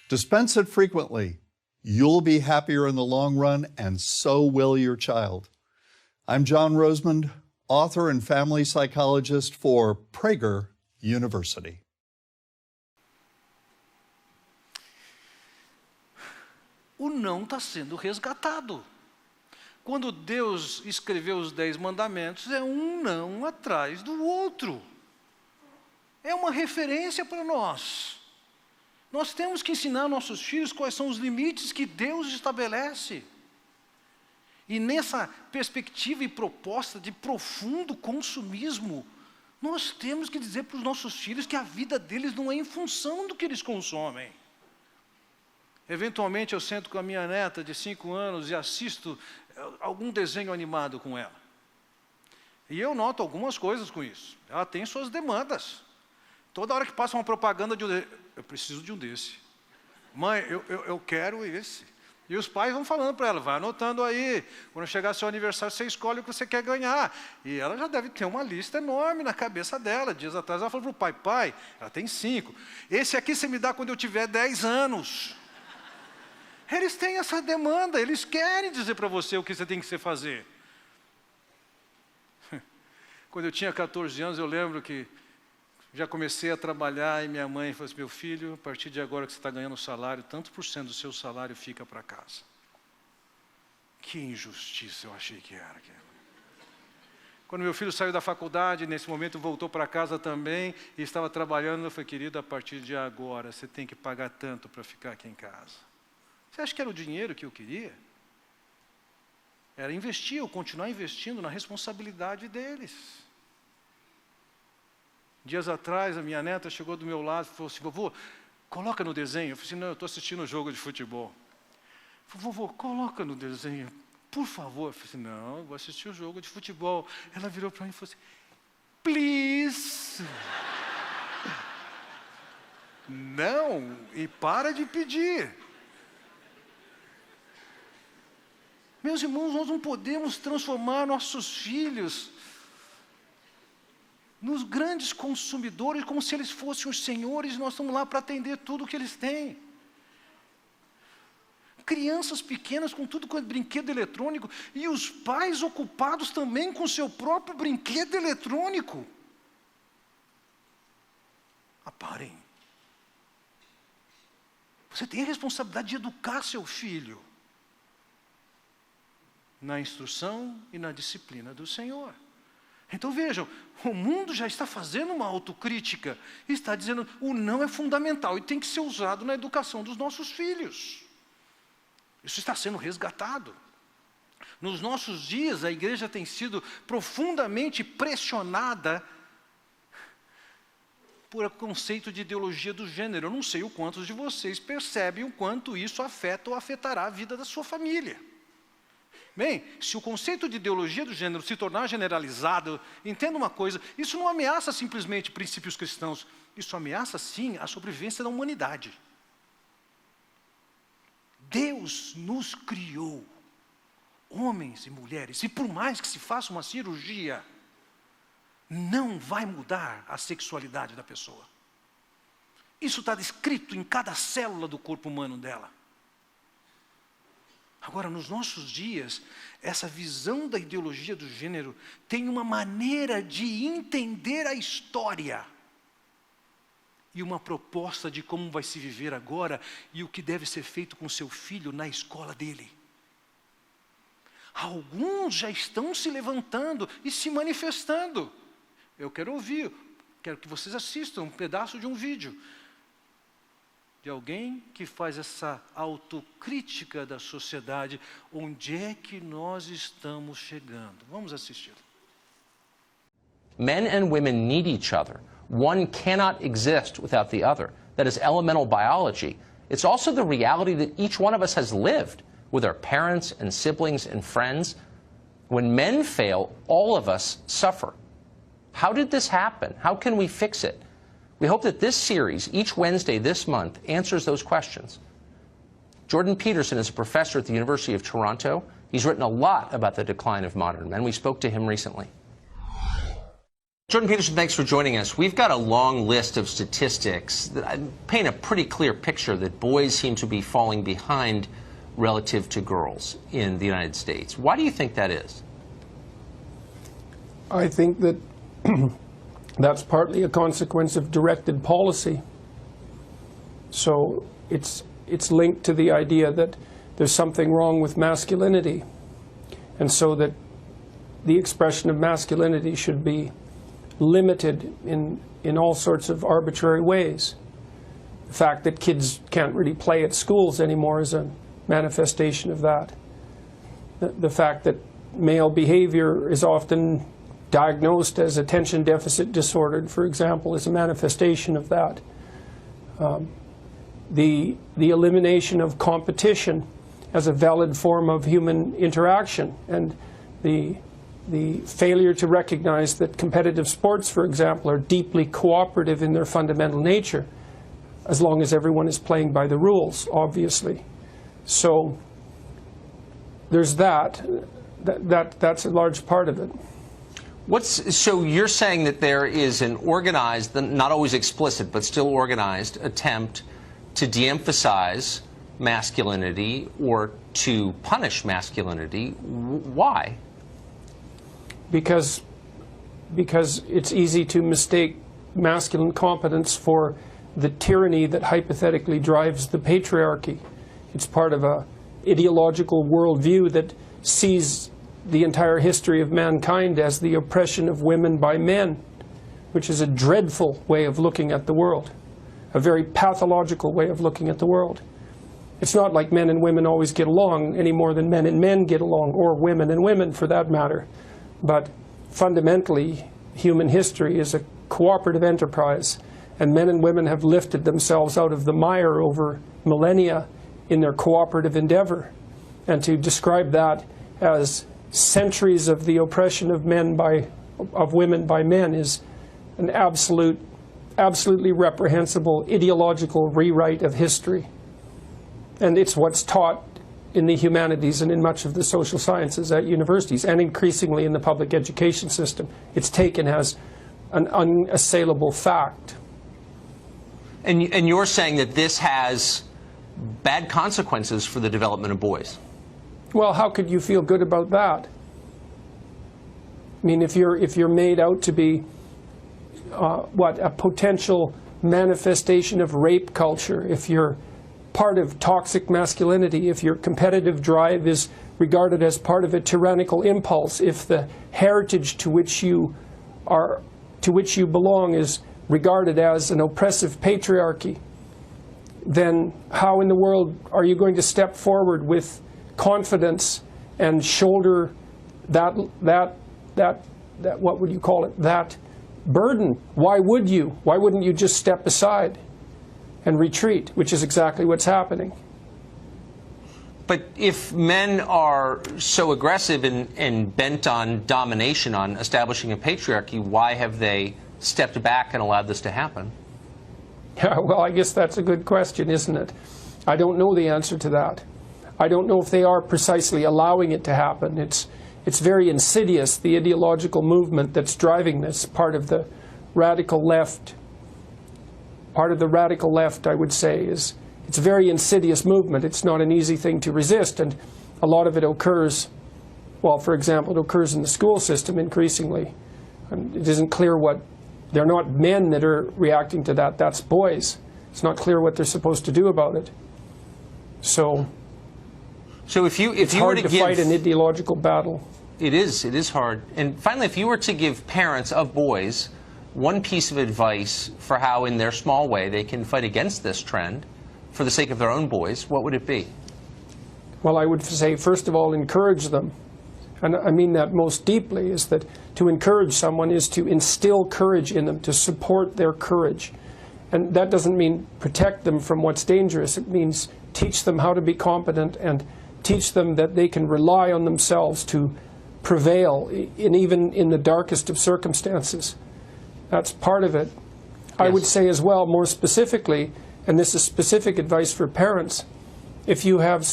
Dispense it frequently. You'll be happier in the long run, and so will your child. I'm John Rosemond, author and family psychologist for Prager University. O não está sendo resgatado. Quando Deus escreveu os 10 mandamentos, é um não atrás do outro. É uma referência para nós. Nós temos que ensinar nossos filhos quais são os limites que Deus estabelece. E nessa perspectiva e proposta de profundo consumismo, nós temos que dizer para os nossos filhos que a vida deles não é em função do que eles consomem. Eventualmente eu sento com a minha neta de 5 anos e assisto algum desenho animado com ela. E eu noto algumas coisas com isso. Ela tem suas demandas. Toda hora que passa uma propaganda de eu preciso de um desse. Mãe, eu quero esse. E os pais vão falando para ela, vai anotando aí. Quando chegar seu aniversário, você escolhe o que você quer ganhar. E ela já deve ter uma lista enorme na cabeça dela. Dias atrás ela falou para o pai, ela tem 5. Esse aqui você me dá quando eu tiver 10 anos. Eles têm essa demanda, eles querem dizer para você o que você tem que fazer. Quando eu tinha 14 anos, eu lembro que já comecei a trabalhar e minha mãe falou assim, meu filho, a partir de agora que você está ganhando salário, tanto por cento do seu salário fica para casa. Que injustiça eu achei que era. Quando meu filho saiu da faculdade, nesse momento voltou para casa também e estava trabalhando, eu falei, querido, a partir de agora você tem que pagar tanto para ficar aqui em casa. Você acha que era o dinheiro que eu queria? Era investir, eu continuar investindo na responsabilidade deles. Dias atrás, a minha neta chegou do meu lado e falou assim, vovô, coloca no desenho. Eu falei assim, não, eu estou assistindo um jogo de futebol. Eu falei, vovô, coloca no desenho, por favor. Eu falei assim, não, eu vou assistir o jogo de futebol. Ela virou para mim e falou assim, please. Não, e para de pedir. Meus irmãos, nós não podemos transformar nossos filhos nos grandes consumidores, como se eles fossem os senhores, e nós estamos lá para atender tudo o que eles têm. Crianças pequenas com tudo com brinquedo eletrônico, e os pais ocupados também com seu próprio brinquedo eletrônico. Parem. Você tem a responsabilidade de educar seu filho na instrução e na disciplina do Senhor. Então vejam, o mundo já está fazendo uma autocrítica, está dizendo o não é fundamental e tem que ser usado na educação dos nossos filhos. Isso está sendo resgatado. Nos nossos dias, a igreja tem sido profundamente pressionada por o conceito de ideologia do gênero. Eu não sei o quantos de vocês percebem o quanto isso afeta ou afetará a vida da sua família. Bem, se o conceito de ideologia do gênero se tornar generalizado, entenda uma coisa, isso não ameaça simplesmente princípios cristãos, isso ameaça sim a sobrevivência da humanidade. Deus nos criou, homens e mulheres, e por mais que se faça uma cirurgia, não vai mudar a sexualidade da pessoa. Isso está descrito em cada célula do corpo humano dela. Agora, nos nossos dias, essa visão da ideologia do gênero tem uma maneira de entender a história e uma proposta de como vai se viver agora e o que deve ser feito com seu filho na escola dele. Alguns já estão se levantando e se manifestando. Eu quero ouvir, quero que vocês assistam um pedaço de um vídeo de alguém que faz essa autocrítica da sociedade, onde é que nós estamos chegando. Vamos assistir. Men and women need each other. One cannot exist without the other. That is elemental biology. It's also the reality that each one of us has lived with our parents and siblings and friends. When men fail, all of us suffer. How did this happen? How can we fix it? We hope that this series, each Wednesday this month, answers those questions. Jordan Peterson is a professor at the University of Toronto. He's written a lot about the decline of modern men. We spoke to him recently. Jordan Peterson, thanks for joining us. We've got a long list of statistics that paint a pretty clear picture that boys seem to be falling behind relative to girls in the United States. Why do you think that is? I think that that's partly a consequence of directed policy. So it's linked to the idea that there's something wrong with masculinity, and so that the expression of masculinity should be limited in all sorts of arbitrary ways. The fact that kids can't really play at schools anymore is a manifestation of that. The fact that male behavior is often diagnosed as attention deficit disorder, for example, is a manifestation of that. The elimination of competition as a valid form of human interaction, and the failure to recognize that competitive sports, for example, are deeply cooperative in their fundamental nature, as long as everyone is playing by the rules, obviously. So there's that's a large part of it. So you're saying that there is an organized, not always explicit, but still organized attempt to de-emphasize masculinity or to punish masculinity. Why? Because it's easy to mistake masculine competence for the tyranny that hypothetically drives the patriarchy. It's part of an ideological worldview that sees the entire history of mankind as the oppression of women by men, which is a dreadful way of looking at the world, a very pathological way of looking at the world. It's not like men and women always get along any more than men and men get along, or women and women for that matter. But fundamentally, human history is a cooperative enterprise, and men and women have lifted themselves out of the mire over millennia in their cooperative endeavor. And to describe that as centuries of the oppression of women by men is an absolutely reprehensible ideological rewrite of history. And it's what's taught in the humanities and in much of the social sciences at universities, and increasingly in the public education system. It's taken as an unassailable fact. And you're saying that this has bad consequences for the development of boys? Well, how could you feel good about that? I mean, if you're made out to be a potential manifestation of rape culture, if you're part of toxic masculinity, if your competitive drive is regarded as part of a tyrannical impulse, if the heritage to which you belong is regarded as an oppressive patriarchy, then how in the world are you going to step forward with confidence and shoulder that what would you call it, that burden? Why would you? Why wouldn't you just step aside and retreat, which is exactly what's happening? But if men are so aggressive and bent on domination, on establishing a patriarchy, why have they stepped back and allowed this to happen? Yeah, well, I guess that's a good question, isn't it? I don't know the answer to that. I don't know if they are precisely allowing it to happen. It's very insidious, the ideological movement that's driving this, part of the radical left. Part of the radical left, I would say, is it's a very insidious movement. It's not an easy thing to resist, and a lot of it occurs, well, for example, it occurs in the school system increasingly. And it isn't clear what, they're not men that are reacting to that, that's boys. It's not clear what they're supposed to do about it. So if you it's were hard to to fight an ideological battle. It is hard. And finally, if you were to give parents of boys one piece of advice for how, in their small way, they can fight against this trend for the sake of their own boys, what would it be? Well, I would say, first of all, encourage them. And I mean that most deeply, is that to encourage someone is to instill courage in them, to support their courage. And that doesn't mean protect them from what's dangerous. It means teach them how to be competent and teach them that they can rely on themselves to prevail, even in the darkest of circumstances. That's part of it. Yes. I would say as well, more specifically, and this is specific advice for parents, if you have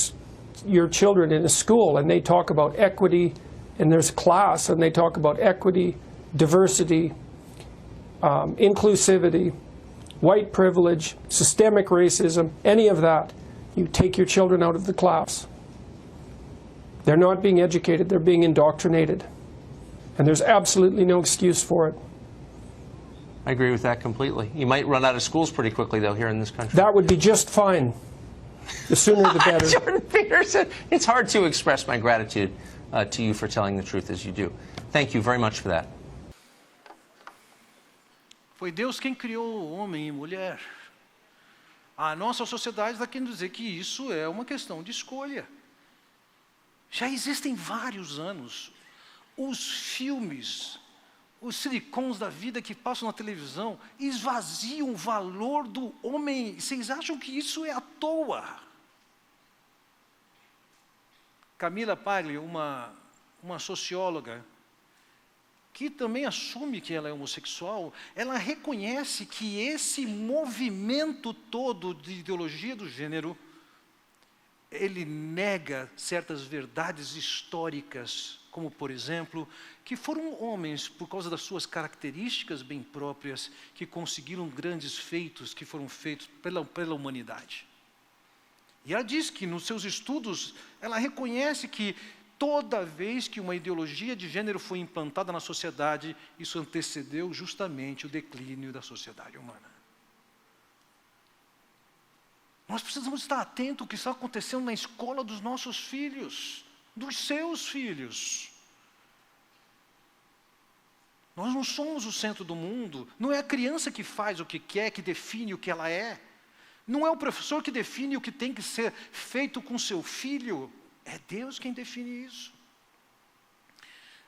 your children in a school and they talk about equity, and there's class and they talk about equity, diversity, inclusivity, white privilege, systemic racism, any of that, you take your children out of the class. They're not being educated, they're being indoctrinated. And there's absolutely no excuse for it. I agree with that completely. You might run out of schools pretty quickly, though, here in this country. That would be just fine. The sooner the better. Jordan Peterson, it's hard to express my gratitude to you for telling the truth as you do. Thank you very much for that. Foi Deus quem criou homem e mulher. A nossa sociedade está querendo dizer que isso é uma questão de escolha. Já existem vários anos os filmes, os silicons da vida que passam na televisão esvaziam o valor do homem. Vocês acham que isso é à toa? Camila Paglia, uma socióloga, que também assume que ela é homossexual, ela reconhece que esse movimento todo de ideologia do gênero, ele nega certas verdades históricas, como, por exemplo, que foram homens, por causa das suas características bem próprias, que conseguiram grandes feitos que foram feitos pela humanidade. E ela diz que, nos seus estudos, ela reconhece que toda vez que uma ideologia de gênero foi implantada na sociedade, isso antecedeu justamente o declínio da sociedade humana. Nós precisamos estar atentos ao que está acontecendo na escola dos nossos filhos, dos seus filhos. Nós não somos o centro do mundo, não é a criança que faz o que quer, que define o que ela é. Não é o professor que define o que tem que ser feito com seu filho, é Deus quem define isso.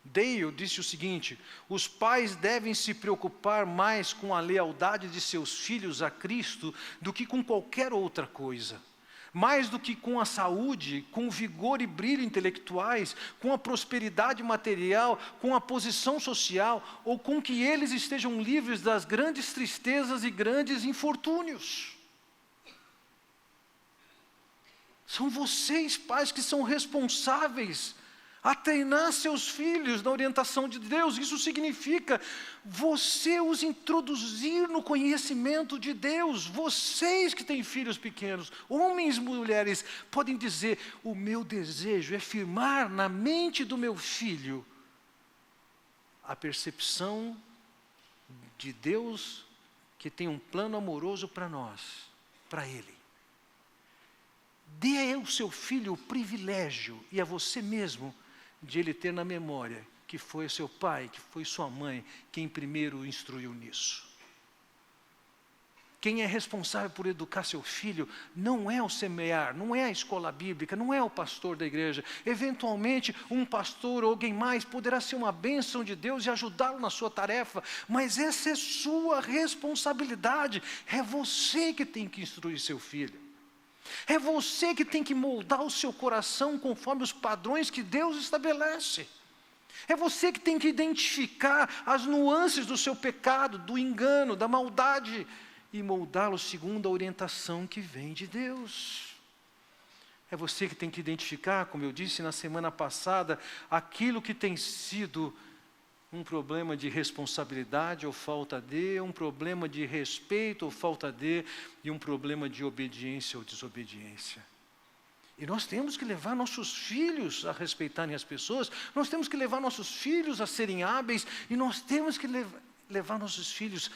Dale disse o seguinte: os pais devem se preocupar mais com a lealdade de seus filhos a Cristo do que com qualquer outra coisa. Mais do que com a saúde, com o vigor e brilho intelectuais, com a prosperidade material, com a posição social, ou com que eles estejam livres das grandes tristezas e grandes infortúnios. São vocês, pais, que são responsáveis a treinar seus filhos na orientação de Deus. Isso significa você os introduzir no conhecimento de Deus. Vocês que têm filhos pequenos, homens e mulheres, podem dizer: o meu desejo é firmar na mente do meu filho a percepção de Deus que tem um plano amoroso para nós, para Ele. Dê ao seu filho o privilégio, e a você mesmo, de ele ter na memória que foi seu pai, que foi sua mãe, quem primeiro o instruiu nisso. Quem é responsável por educar seu filho não é o semear, não é a escola bíblica, não é o pastor da igreja. Eventualmente, um pastor ou alguém mais poderá ser uma bênção de Deus e ajudá-lo na sua tarefa, mas essa é sua responsabilidade. É você que tem que instruir seu filho. É você que tem que moldar o seu coração conforme os padrões que Deus estabelece. É você que tem que identificar as nuances do seu pecado, do engano, da maldade, e moldá-lo segundo a orientação que vem de Deus. É você que tem que identificar, como eu disse na semana passada, aquilo que tem sido um problema de responsabilidade ou falta de, um problema de respeito ou falta de, e um problema de obediência ou desobediência. E nós temos que levar nossos filhos a respeitarem as pessoas, nós temos que levar nossos filhos a serem hábeis, e nós temos que levar nossos filhos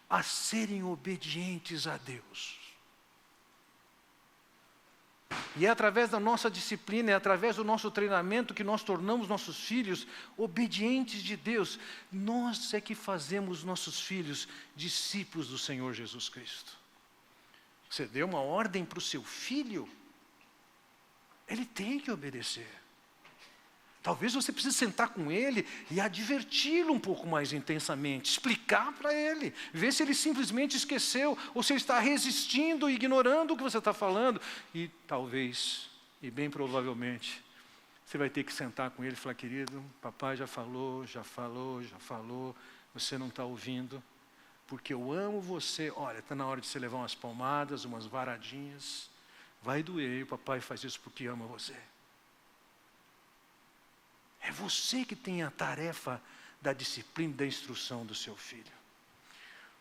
a serem obedientes a Deus. E é através da nossa disciplina, é através do nosso treinamento que nós tornamos nossos filhos obedientes de Deus. Nós é que fazemos nossos filhos discípulos do Senhor Jesus Cristo. Você deu uma ordem para o seu filho, ele tem que obedecer. Talvez você precise sentar com ele e adverti-lo um pouco mais intensamente, explicar para ele, ver se ele simplesmente esqueceu, ou se ele está resistindo, ignorando o que você está falando. E talvez, e bem provavelmente, você vai ter que sentar com ele e falar: querido, papai já falou, você não está ouvindo, porque eu amo você. Olha, está na hora de você levar umas palmadas, umas varadinhas, vai doer, e o papai faz isso porque ama você. É você que tem a tarefa da disciplina e da instrução do seu filho.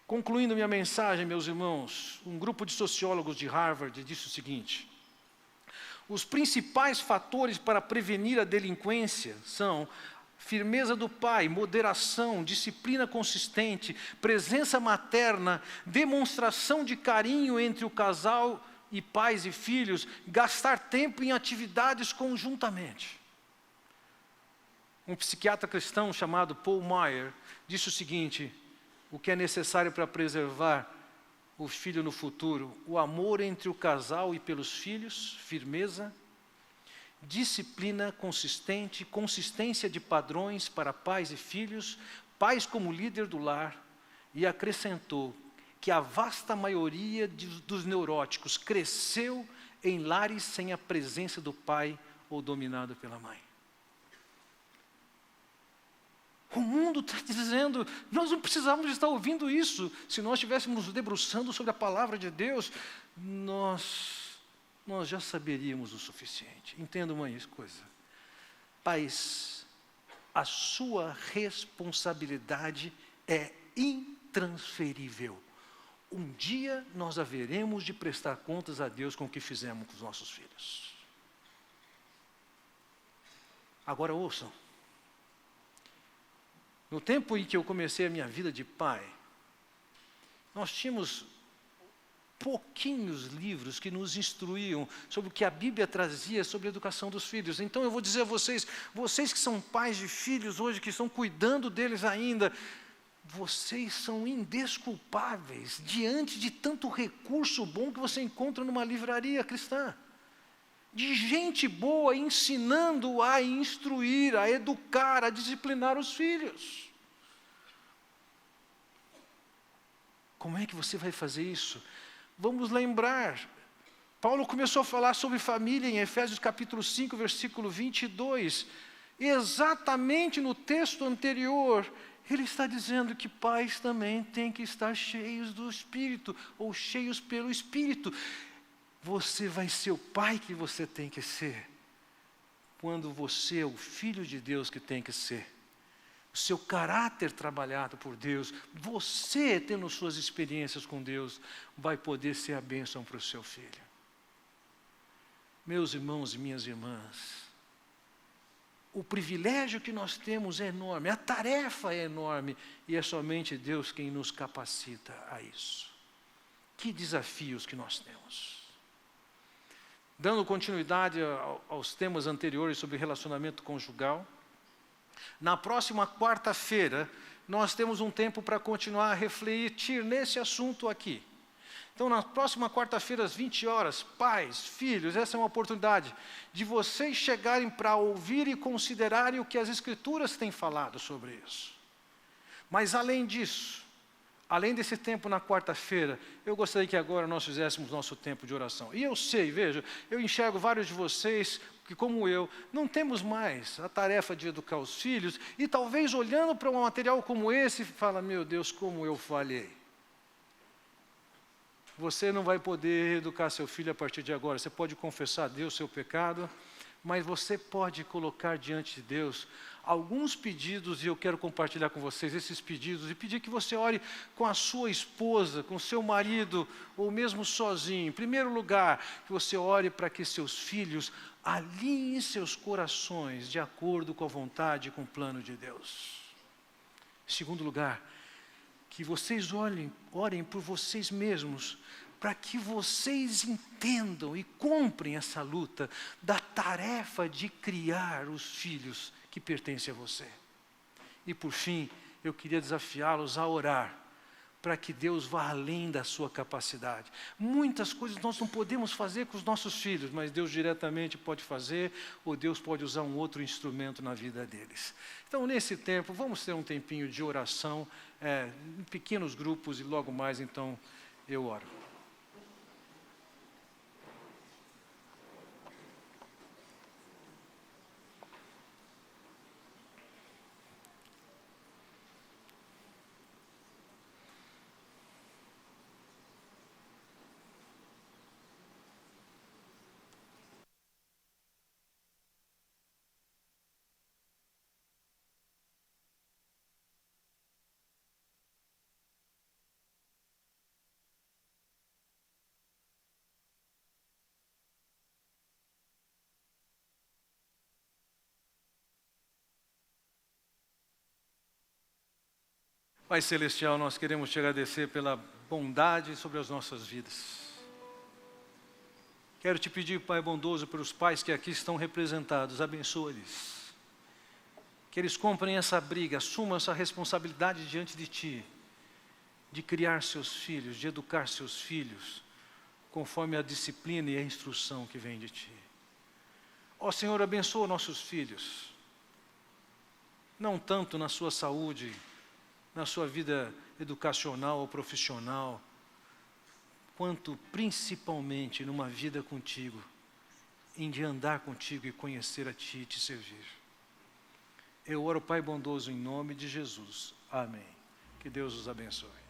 Concluindo minha mensagem, meus irmãos, um grupo de sociólogos de Harvard disse o seguinte: os principais fatores para prevenir a delinquência são firmeza do pai, moderação, disciplina consistente, presença materna, demonstração de carinho entre o casal e pais e filhos, gastar tempo em atividades conjuntamente. Um psiquiatra cristão chamado Paul Meyer disse o seguinte: o que é necessário para preservar o filho no futuro? O amor entre o casal e pelos filhos, firmeza, disciplina consistente, consistência de padrões para pais e filhos, pais como líder do lar, e acrescentou que a vasta maioria dos neuróticos cresceu em lares sem a presença do pai ou dominado pela mãe. O mundo está dizendo, nós não precisávamos estar ouvindo isso. Se nós estivéssemos nos debruçando sobre a palavra de Deus, nós já saberíamos o suficiente. Entenda uma coisa: pais, a sua responsabilidade é intransferível. Um dia nós haveremos de prestar contas a Deus com o que fizemos com os nossos filhos. Agora ouçam. No tempo em que eu comecei a minha vida de pai, nós tínhamos pouquinhos livros que nos instruíam sobre o que a Bíblia trazia sobre a educação dos filhos. Então eu vou dizer a vocês que são pais de filhos hoje, que estão cuidando deles ainda, vocês são indesculpáveis diante de tanto recurso bom que você encontra numa livraria cristã. De gente boa ensinando a instruir, a educar, a disciplinar os filhos. Como é que você vai fazer isso? Vamos lembrar, Paulo começou a falar sobre família em Efésios capítulo 5, versículo 22. Exatamente no texto anterior, ele está dizendo que pais também têm que estar cheios do Espírito, ou cheios pelo Espírito. Você vai ser o pai que você tem que ser, quando você é o filho de Deus que tem que ser. O seu caráter trabalhado por Deus, você tendo suas experiências com Deus, vai poder ser a bênção para o seu filho. Meus irmãos e minhas irmãs, O privilégio que nós temos é enorme, a tarefa é enorme, e é somente Deus quem nos capacita a isso. Que desafios que nós temos. Dando continuidade aos temas anteriores sobre relacionamento conjugal, na próxima quarta-feira, nós temos um tempo para continuar a refletir nesse assunto aqui. Então, na próxima quarta-feira, às 20 horas, pais, filhos, essa é uma oportunidade de vocês chegarem para ouvir e considerarem o que as Escrituras têm falado sobre isso. Mas, além disso, além desse tempo na quarta-feira, eu gostaria que agora nós fizéssemos nosso tempo de oração. E eu sei, veja, eu enxergo vários de vocês que, como eu, não temos mais a tarefa de educar os filhos, e talvez olhando para um material como esse, fala, meu Deus, como eu falhei. Você não vai poder educar seu filho a partir de agora. Você pode confessar a Deus seu pecado, mas você pode colocar diante de Deus alguns pedidos, e eu quero compartilhar com vocês esses pedidos, e pedir que você ore com a sua esposa, com seu marido, ou mesmo sozinho. Em primeiro lugar, que você ore para que seus filhos alinhem seus corações de acordo com a vontade e com o plano de Deus. Em segundo lugar, que vocês orem por vocês mesmos, para que vocês entendam e comprem essa luta da tarefa de criar os filhos que pertencem a você. E por fim, eu queria desafiá-los a orar, para que Deus vá além da sua capacidade. Muitas coisas nós não podemos fazer com os nossos filhos, mas Deus diretamente pode fazer, ou Deus pode usar um outro instrumento na vida deles. Então, nesse tempo, vamos ter um tempinho de oração, em pequenos grupos, e logo mais, então, eu oro. Pai Celestial, nós queremos te agradecer pela bondade sobre as nossas vidas. Quero te pedir, Pai bondoso, pelos pais que aqui estão representados, abençoa-lhes. Que eles comprem essa briga, assumam essa responsabilidade diante de Ti, de criar seus filhos, de educar seus filhos, conforme a disciplina e a instrução que vem de Ti. Ó Senhor, abençoa nossos filhos, não tanto na sua saúde, na sua vida educacional ou profissional, quanto principalmente numa vida contigo, em de andar contigo e conhecer a Ti e te servir. Eu oro, Pai bondoso, em nome de Jesus. Amém. Que Deus os abençoe.